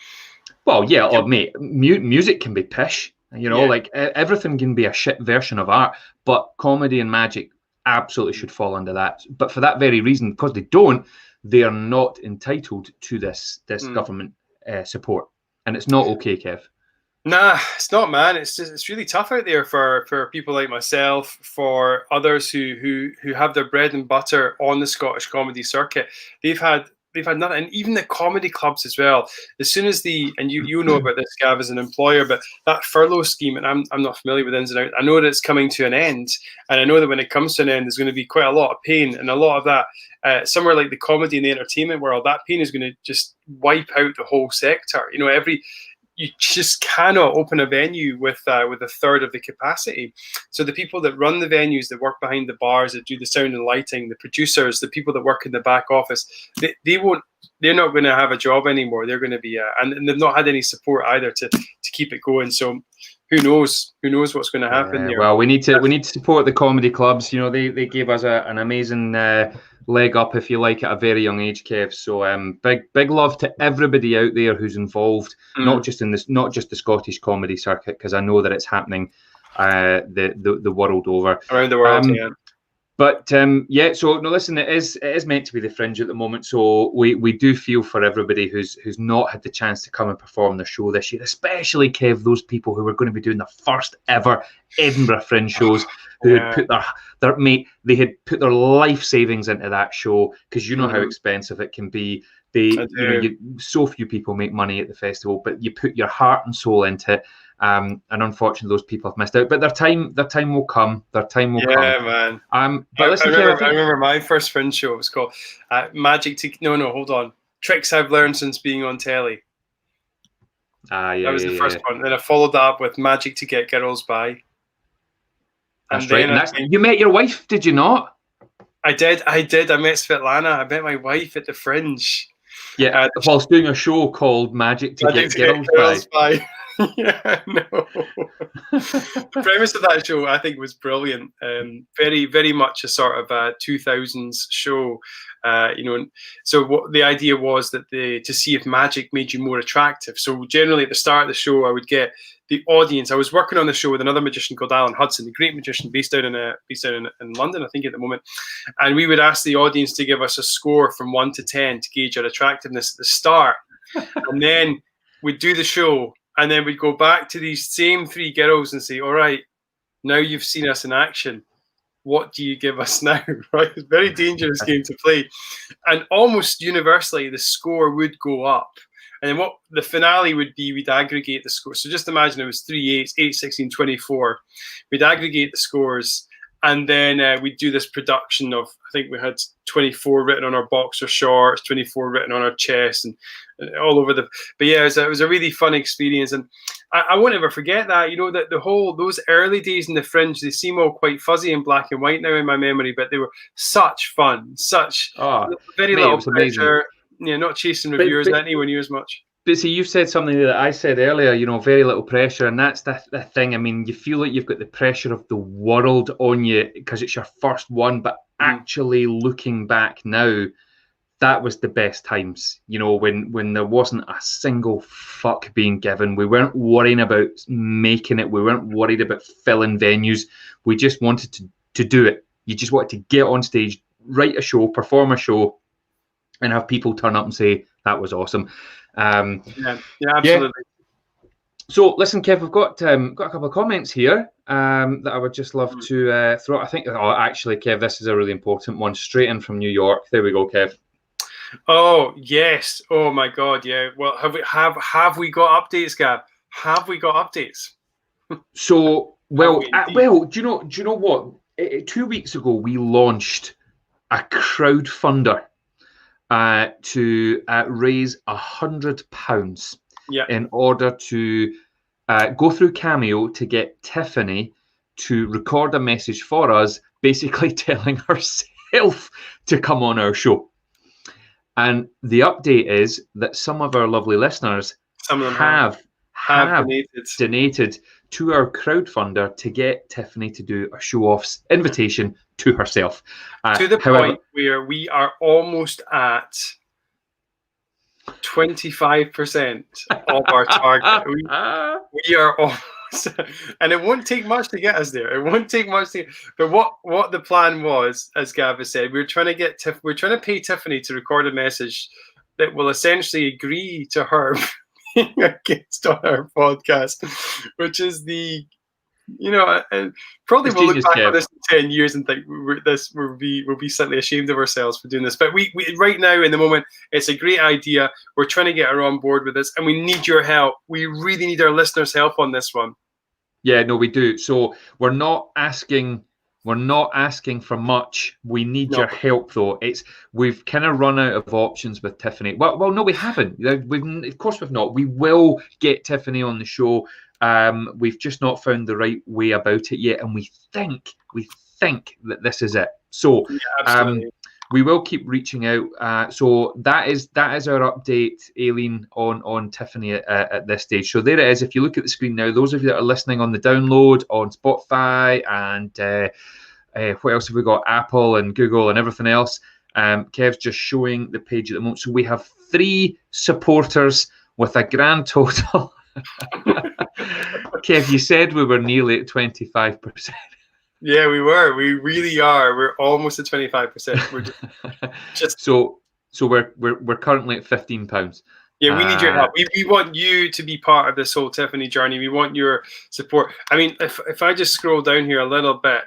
Well, yeah, mate, music can be pish, like everything can be a shit version of art, but comedy and magic absolutely should fall under that. But for that very reason, because they are not entitled to this government support, and it's not okay, Kev.
Nah, it's not, man. It's really tough out there for people like myself, for others who have their bread and butter on the Scottish comedy circuit. They've had nothing, and even the comedy clubs as well. As soon as and you know about this, Gav, as an employer, but that furlough scheme, and I'm not familiar with ins and outs. I know that it's coming to an end, and I know that when it comes to an end, there's going to be quite a lot of pain, and a lot of that, somewhere like the comedy and the entertainment world, that pain is going to just wipe out the whole sector. you just cannot open a venue with a third of the capacity. So the people that run the venues, that work behind the bars, that do the sound and lighting, the producers, the people that work in the back office, they're not going to have a job anymore. They're going to be and they've not had any support either to keep it going. So who knows what's going to happen there.
Well, we need to support the comedy clubs. You know, they gave us an amazing leg up, if you like, at a very young age, Kev. So big love to everybody out there who's involved, not just the Scottish comedy circuit, because I know that it's happening the world over,
around the world. Yeah.
But so no, listen, it is meant to be the Fringe at the moment. So we do feel for everybody who's not had the chance to come and perform their show this year, especially, Kev, those people who are going to be doing the first ever Edinburgh Fringe shows, who had put they had put their life savings into that show, because you know how expensive it can be. So few people make money at the festival, but you put your heart and soul into it. And unfortunately, those people have missed out. But their time will come. Their time will come.
Yeah, man. But listen, I remember my first Fringe show. It was called hold on. Tricks I've Learned Since Being on Telly. That was the first one. Then I followed that up with Magic to Get Girls By.
That's right. And you met your wife, did you not?
I did. I met Svetlana. I met my wife at the Fringe.
Yeah, whilst doing a show called Magic to Get Girls By.
Yeah, no. The premise of that show, I think, was brilliant. Very, very much a sort of a 2000s show. So what the idea was that to see if magic made you more attractive. So generally at the start of the show, I would get the audience. I was working on the show with another magician called Alan Hudson, a great magician based out in London, I think, at the moment. And we would ask the audience to give us a score from 1 to 10 to gauge our attractiveness at the start. And then we'd do the show. And then we'd go back to these same three girls and say, all right, now you've seen us in action. What do you give us now? Right? It's a very dangerous game to play. And almost universally, the score would go up. And then what the finale would be, we'd aggregate the scores. So just imagine it was 3 8s, 8, 16, 24. We'd aggregate the scores. And then we'd do this production of, I think we had 24 written on our boxer shorts, 24 written on our chest, and all over the. But yeah, it was a really fun experience, and I won't ever forget that. You know, that those early days in the Fringe, they seem all quite fuzzy and black and white now in my memory, but they were such fun, very little pressure. Yeah, not chasing reviewers anywhere near as much.
But see, you've said something that I said earlier, you know, very little pressure. And that's the thing. I mean, you feel like you've got the pressure of the world on you because it's your first one. But actually looking back now, that was the best times, you know, when there wasn't a single fuck being given. We weren't worrying about making it. We weren't worried about filling venues. We just wanted to do it. You just wanted to get on stage, write a show, perform a show, and have people turn up and say, that was awesome.
Yeah, absolutely.
Yeah. So listen, Kev, we've got a couple of comments here that I would just love to throw. I think, actually, Kev, this is a really important one, straight in from New York. There we go, Kev.
Oh yes! Oh my God! Yeah. Well, have we got updates, Gav? Have we got updates?
So do you know what? 2 weeks ago, we launched a crowdfunder to raise £100 in order to go through Cameo to get Tiffany to record a message for us, basically telling herself to come on our show. And the update is that some of our lovely listeners have donated to our crowdfunder to get Tiffany to do a Showoffs invitation to herself.
To the point where we are almost at 25% of our target. We are almost, and it won't take much to get us there. It won't take much to. But what the plan was, as Gav has said, we're trying to pay Tiffany to record a message that will essentially agree to her being a guest on our podcast, which is the. And probably we'll look back on this in 10 years and think we'll be slightly ashamed of ourselves for doing this. But we right now, in the moment, it's a great idea. We're trying to get her on board with this, and we need your help. We really need our listeners' help on this one.
Yeah, no, we do. So we're not asking We're not asking for much. We need your help, though. We've kind of run out of options with Tiffany. Well, no, we haven't. Of course, we've not. We will get Tiffany on the show. We've just not found the right way about it yet, and we think that this is it. So, we will keep reaching out. So that is our update, Aileen, on Tiffany at this stage. So there it is. If you look at the screen now, those of you that are listening on the download on Spotify and what else have we got? Apple and Google and everything else. Kev's just showing the page at the moment. So we have 3 supporters with a grand total. Kev, you said we were nearly at 25%.
Yeah, we were. We really are. We're almost at 25%. We're just
so we're currently at £15.
Yeah, we need your help. We want you to be part of this whole Tiffany journey. We want your support. I mean, if I just scroll down here a little bit,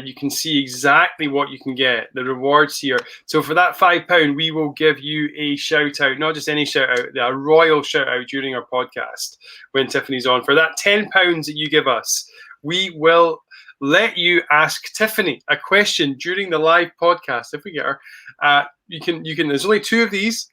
you can see exactly what you can get, the rewards here. So for that £5, we will give you a shout out, not just any shout out, a royal shout out during our podcast when Tiffany's on. For that £10 that you give us, we will let you ask Tiffany a question during the live podcast. If we get her, you can. There's only 2 of these.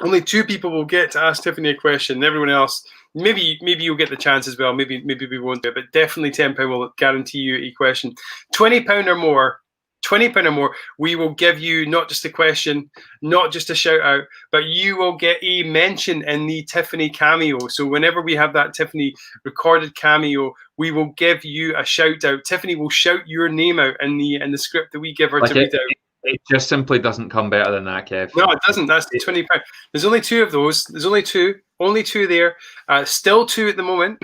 Only 2 people will get to ask Tiffany a question. Everyone else, maybe you'll get the chance as well. Maybe we won't do it, but definitely £10 will guarantee you a question. £20 or more. £20 or more, we will give you not just a question, not just a shout out, but you will get a mention in the Tiffany cameo. So whenever we have that Tiffany recorded cameo, we will give you a shout out. Tiffany will shout your name out in the script that we give her to read out.
It just simply doesn't come better than that, Kev.
No, it doesn't. That's the £20. There's only 2 of those. There's only 2 there. Still 2 at the moment.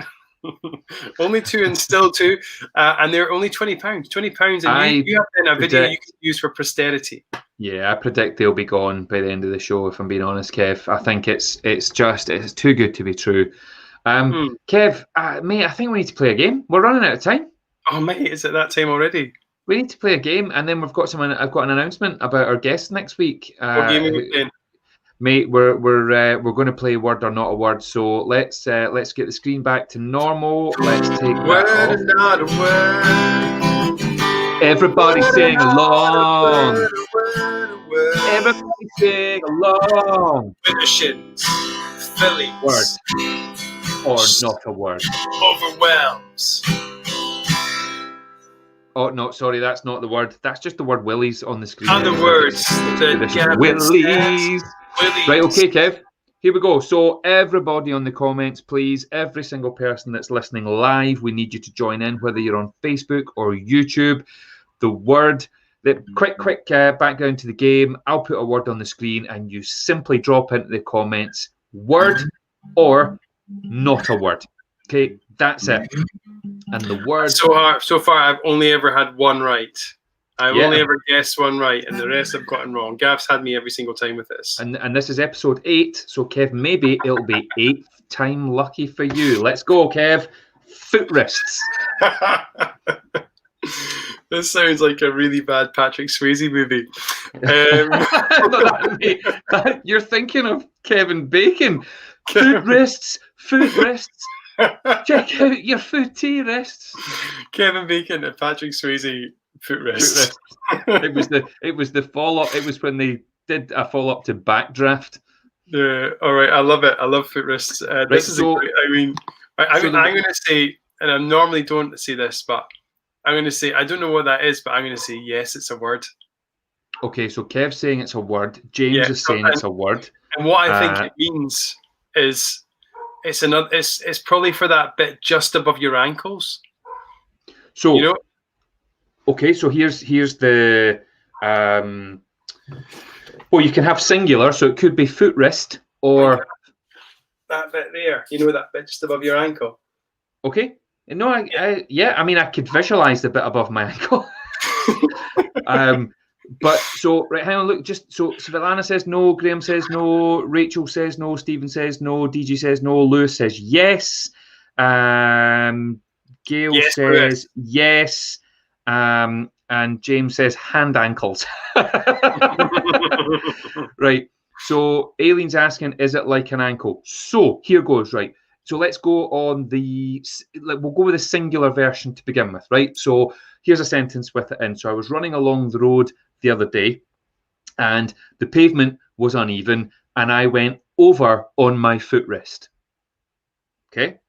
Only 2 and still 2, and they're only £20. £20, and you have then a video you can use for posterity.
Yeah, I predict they'll be gone by the end of the show. If I'm being honest, Kev, I think it's too good to be true. Kev, mate, I think we need to play a game. We're running out of time.
Oh, mate, is it that time already?
We need to play a game, and then I've got an announcement about our guest next week.
What game are we playing?
Mate, we're going to play word or not a word. So let's get the screen back to normal. Let's take
word or not a word.
Everybody sing along.
Word.
Everybody sing along.
Finishings. Phillies.
Word or not a word.
Overwhelms.
Oh, no, sorry, that's not the word. That's just the word Willies on the screen.
And the words.
Willies. Right, okay, Kev. Here we go. So everybody on the comments, please, every single person that's listening live, we need you to join in, whether you're on Facebook or YouTube. The word, quick background to the game. I'll put a word on the screen and you simply drop into the comments, word or not a word. Okay, that's it. And the word.
So far, I've only ever had one right. I've only ever guessed one right, and the rest I've gotten wrong. Gav's had me every single time with this.
And this is episode 8, so Kev, maybe it'll be 8th time lucky for you. Let's go, Kev. Foot wrists.
This sounds like a really bad Patrick Swayze movie.
You're thinking of Kevin Bacon. Foot wrists. Check out your footy wrists.
Kevin Bacon and Patrick Swayze. Foot wrists.
It was the follow-up. It was when they did a follow-up to Backdraft.
Yeah. All right. I love it. I love foot wrists. This is I'm going to say, and I normally don't say this, but I'm going to say I don't know what that is, but I'm going to say yes, it's a word.
Okay. So Kev's saying it's a word. James is saying it's a word.
And what I think it means is it's probably for that bit just above your ankles.
So, you know. Okay, so here's the well, you can have singular, so it could be foot wrist or
that bit there. You know, that bit just above your ankle.
Okay. No, I mean, I could visualize the bit above my ankle. But so right, hang on, look, just so Svetlana says no, Graham says no, Rachel says no, Stephen says no, DG says no, Lewis says yes, Gail says yes. And James says hand ankles. Right. So Aileen's asking, is it like an ankle? So here goes, right. So let's go on we'll go with the singular version to begin with, right? So here's a sentence with it in. So I was running along the road the other day, and the pavement was uneven, and I went over on my footrest. Okay.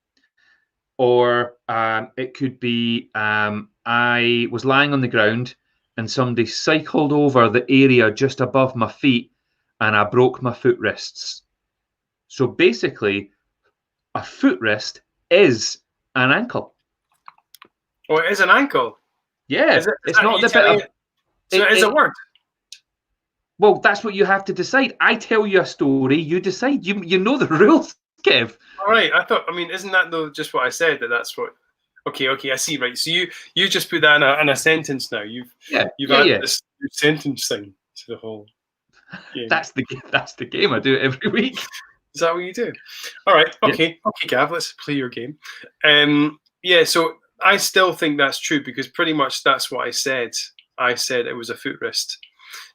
Or it could be I was lying on the ground and somebody cycled over the area just above my feet and I broke my footrests. So basically, a footrest is an ankle.
Oh, it is an ankle?
Yeah. It's not the bit of...
So it is a word?
Well, that's what you have to decide. I tell you a story, you decide. You know the rules, Kev.
All right. I thought, I mean, isn't that though just what I said? That's what... Okay, I see. Right. So you just put that in a sentence now. You've added this sentence thing to the whole game. That's
the game. I do it every week.
Is that what you do? All right. Okay. Yeah. Okay, Gav. Let's play your game. Yeah. So I still think that's true because pretty much that's what I said. I said it was a footrest.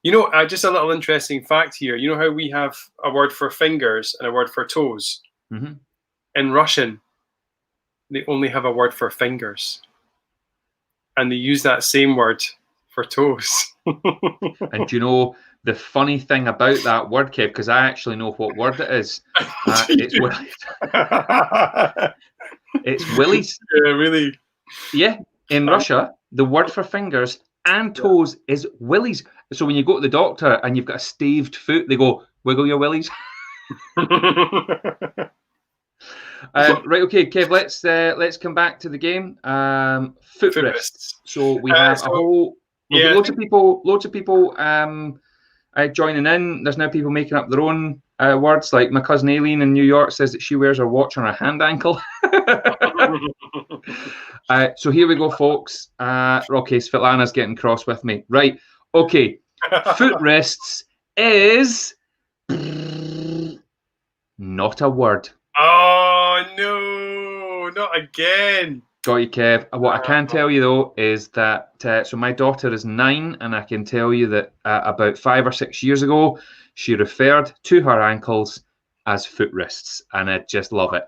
You know, just a little interesting fact here. You know how we have a word for fingers and a word for toes?
Mm-hmm.
In Russian, they only have a word for fingers. And they use that same word for toes.
And do you know the funny thing about that word, Kev, because I actually know what word it is. It's willies. It's willies.
Yeah, really?
Yeah. In Russia, the word for fingers and toes is willies. So when you go to the doctor and you've got a staved foot, they go, wiggle your willies. Right, okay, Kev. Let's come back to the game. Footrests. So we have loads of people joining in. There's now people making up their own words. Like my cousin Aileen in New York says that she wears her watch on her hand ankle. So here we go, folks. Okay, Svetlana's getting cross with me. Right. Okay. Footrests is not a word.
Oh, no, not again.
Got you, Kev. What I can tell you, though, is that, so my daughter is 9, and I can tell you that about 5 or 6 years ago, she referred to her ankles as footrests, and I just love it.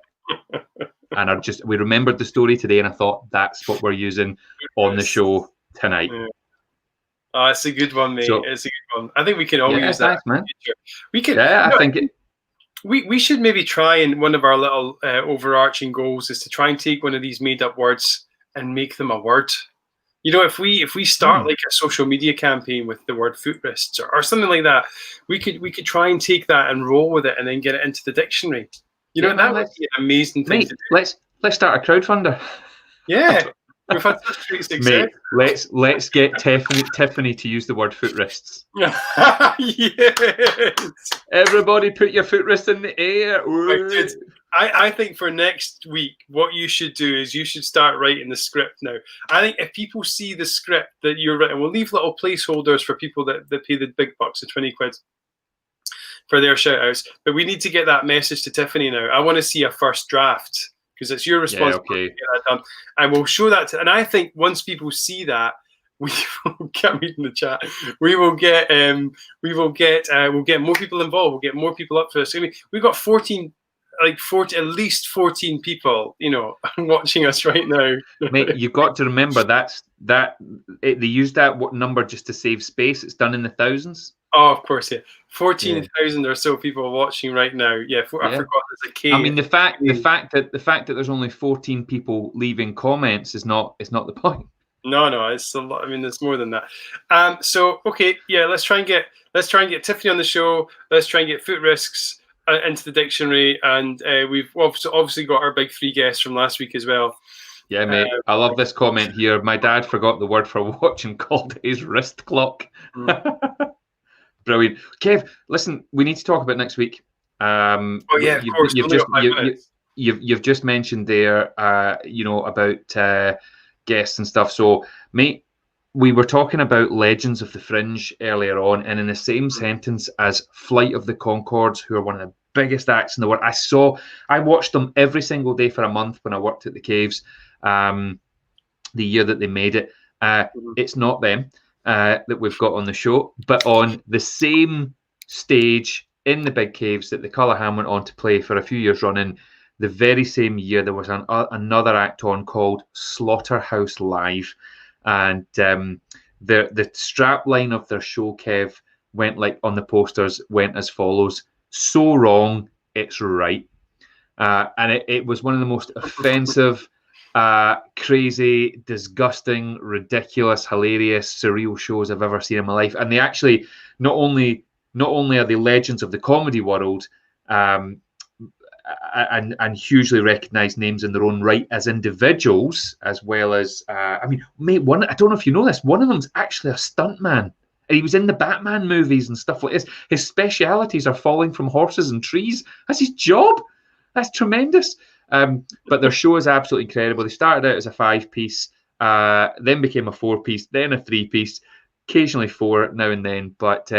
And we remembered the story today, and I thought that's what we're using on the show tonight.
Yeah. Oh, it's a good one, mate. It's a good one. I think we can all use that.
Thanks, man.
We can.
Yeah, I think it.
We should maybe try, and one of our little overarching goals is to try and take one of these made-up words and make them a word. You know, if we start like a social media campaign with the word footrests or something like that, we could try and take that and roll with it and then get it into the dictionary. You know, that would be an amazing thing to do.
Let's start a crowdfunder.
Yeah. We've had such great success.
Mate, let's get Tiffany to use the word footrests.
Yes.
Everybody put your footrest in the air.
I think for next week, what you should do is you should start writing the script now. I think if people see the script that you're writing, we'll leave little placeholders for people that pay the big bucks, the 20 quid for their shout outs. But we need to get that message to Tiffany now. I want to see a first draft. Because it's your responsibility to get that done. And we'll show that and I think once people see that, we will get reading the chat. We'll get more people involved. We'll get more people up for this. I mean, we've got 40, at least 14 people, you know, watching us right now.
Mate, you've got to remember they use that number just to save space. It's done in the thousands.
Oh, of course, yeah. 14,000 or so people watching right now. Yeah, I forgot there's a K.
I mean, the fact that there's only 14 people leaving comments is not the point.
No, it's a lot. I mean, there's more than that. So okay, yeah, let's try and get Tiffany on the show. Let's try and get footrests into the dictionary, and we've obviously got our big 3 guests from last week as well.
Yeah, mate. I love this comment here. My dad forgot the word for watch and called it his wrist clock. Brilliant. Kev, listen, we need to talk about next week.
Of course.
You've just mentioned there, about guests and stuff. So, mate, we were talking about Legends of the Fringe earlier on, and in the same sentence as Flight of the Conchords, who are one of the biggest acts in the world. I watched them every single day for a month when I worked at the Caves, the year that they made it. It's not them that we've got on the show, but on the same stage in the big Caves that the Colourham went on to play for a few years running, the very same year, there was another act on called Slaughterhouse Live, and the strap line of their show, Kev, went like on the posters, went as follows: "So wrong, it's right." And it was one of the most offensive, crazy, disgusting, ridiculous, hilarious, surreal shows I've ever seen in my life. And they actually not only are they legends of the comedy world, and hugely recognised names in their own right as individuals, as well as I mean, mate, I don't know if you know this, one of them's actually a stuntman. And he was in the Batman movies and stuff like this. His specialities are falling from horses and trees. That's his job. That's tremendous. But their show is absolutely incredible. They started out as a 5-piece, then became a 4-piece, then a 3-piece, occasionally 4 now and then. But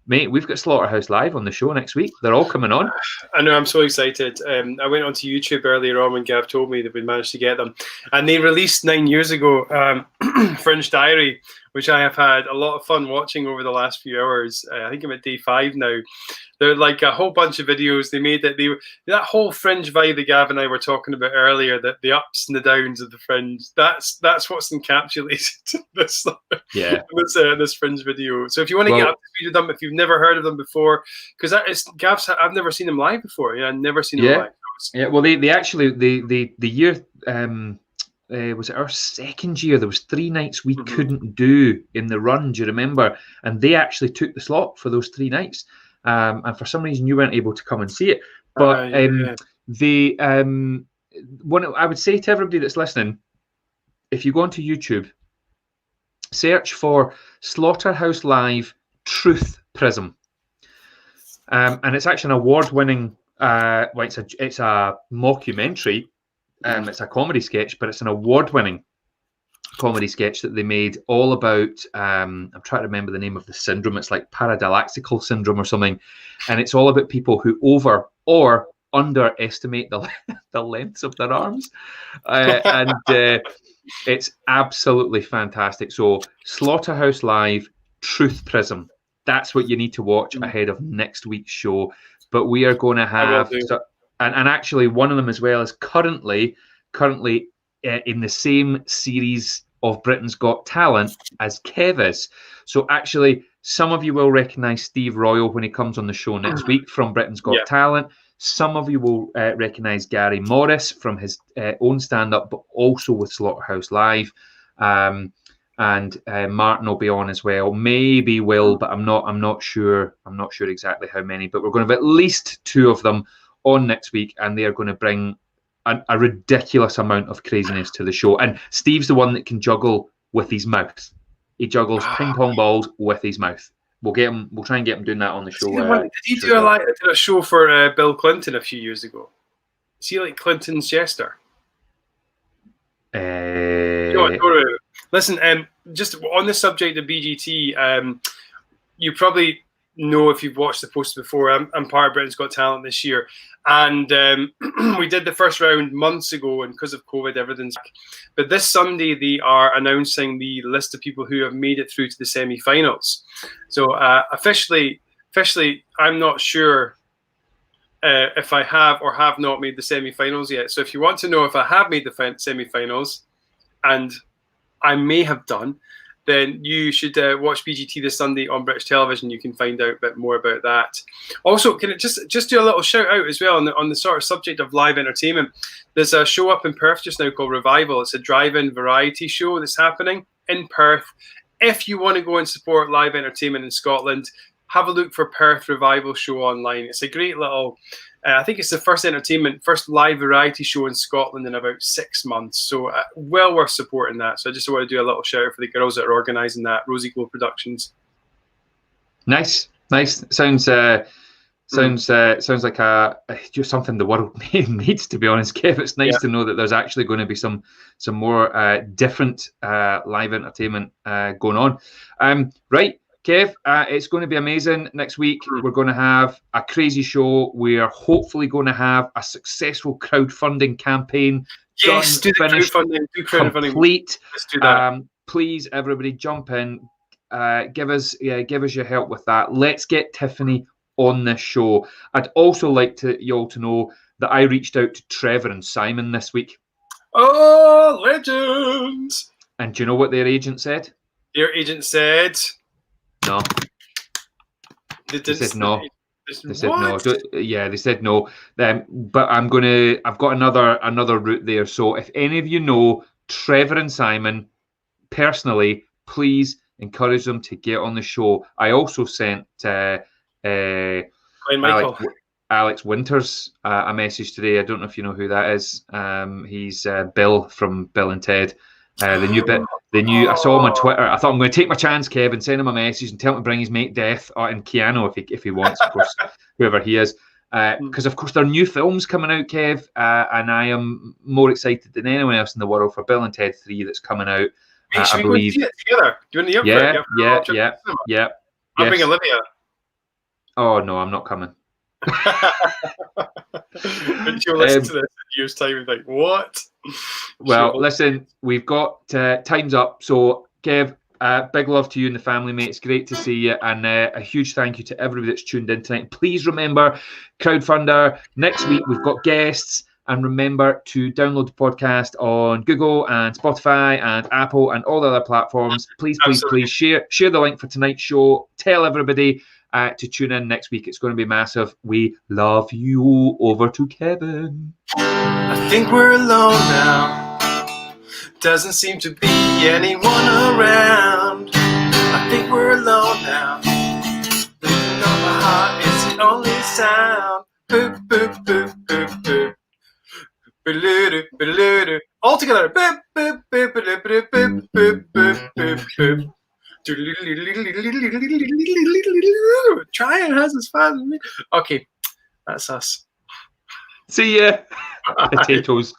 mate, we've got Slaughterhouse Live on the show next week. They're all coming on.
I know, I'm so excited. I went onto YouTube earlier on when Gav told me that we managed to get them. And they released 9 years ago Fringe Diary, which I have had a lot of fun watching over the last few hours. I think I'm at day 5 now. They're like a whole bunch of videos they made that whole Fringe vibe that Gav and I were talking about earlier, that the ups and the downs of the Fringe, that's what's encapsulated in this Fringe video. So if you want to get up to speed with them, if you've never heard of them before, because I've never seen them live before. Yeah, I've never seen them live.
Yeah, well, they actually the year was it our second year? There was 3 nights we couldn't do in the run. Do you remember? And they actually took the slot for those 3 nights. And for some reason you weren't able to come and see it. But what I would say to everybody that's listening, if you go onto YouTube, search for Slaughterhouse Live Truth Prism, and it's actually an award-winning. It's a mockumentary. It's a comedy sketch, but it's an award-winning comedy sketch that they made all about I'm trying to remember the name of the syndrome. It's like paradalaxical syndrome or something, and it's all about people who over or underestimate the lengths of their arms, and it's absolutely fantastic. So Slaughterhouse Live Truth Prism, that's what you need to watch ahead of next week's show. But we are going to have and actually one of them as well is currently in the same series of Britain's Got Talent as Kev is. So actually, some of you will recognise Steve Royal when he comes on the show next week from Britain's Got Talent. Some of you will recognise Gary Morris from his own stand-up, but also with Slaughterhouse Live. And Martin will be on as well. Maybe Will, but I'm not sure. I'm not sure exactly how many. But we're going to have at least 2 of them on next week, and they are going to bring a ridiculous amount of craziness to the show. And Steve's the one that can juggle with his mouth. He juggles ping pong balls with his mouth. We'll try and get him doing that on the show.
Did he do a show for Bill Clinton a few years ago? Is he like Clinton's jester? Listen, just on the subject of BGT, you probably know if you've watched the post before. I'm part of Britain's Got Talent this year, and we did the first round months ago, and because of COVID, everything's back. But this Sunday, they are announcing the list of people who have made it through to the semi-finals. So officially, I'm not sure if I have or have not made the semi-finals yet. So if you want to know if I have made the semi-finals, and I may have done, then you should watch BGT this Sunday on British television. You can find out a bit more about that. Also, can I just do a little shout out as well on the sort of subject of live entertainment? There's a show up in Perth just now called Revival. It's a drive-in variety show that's happening in Perth. If you want to go and support live entertainment in Scotland, have a look for Perth Revival Show online. It's a great little, I think it's the first live variety show in Scotland in about 6 months. So well worth supporting that. So I just want to do a little shout out for the girls that are organising that, Rosie Glow Productions. Nice.
Sounds like just something the world needs, to be honest, Kev. It's nice to know that there's actually going to be some more different live entertainment going on. Right. Kev, it's going to be amazing next week. We're going to have a crazy show. We are hopefully going to have a successful crowdfunding campaign.
Yes, do the crowdfunding.
Complete.
Let's do that.
Please, everybody, jump in. Give us your help with that. Let's get Tiffany on this show. I'd also like you all to know that I reached out to Trevor and Simon this week.
Oh, legends!
And do you know what their agent said?
Their agent said...
No. They said no. They said no. Yeah, they said no. But I've got another route there. So if any of you know Trevor and Simon personally, please encourage them to get on the show. I also sent Alex Winters a message today. I don't know if you know who that is. He's Bill from Bill and Ted. The new. I saw him on Twitter. I thought I'm going to take my chance, Kev, and send him a message and tell him to bring his mate Death and Keanu if he wants, of course, whoever he is. Because of course there are new films coming out, Kev, and I am more excited than anyone else in the world for Bill and Ted 3 that's coming out.
I believe. Go see it together. Do you want the
Yeah.
I'll bring Olivia.
Oh no, I'm not coming.
But you'll listen to this in a year's time and think, what?
Well, listen, we've got time's up. So, Kev, big love to you and the family, mate. It's great to see you. And a huge thank you to everybody that's tuned in tonight. Please remember, Crowdfunder, next week we've got guests. And remember to download the podcast on Google and Spotify and Apple and all the other platforms. Please share the link for tonight's show. Tell everybody to tune in next week. It's going to be massive. We love you. Over to Kevin.
I think we're alone now. Doesn't seem to be anyone around. I think we're alone now. Beating on my heart is the only sound. Boop, boop, boop, boop, boop. All together. Boop, boop, boop, boop, boop, boop, boop, boop, boop, boop. Trying has as fun as me. Okay, that's us.
See ya. Potatoes.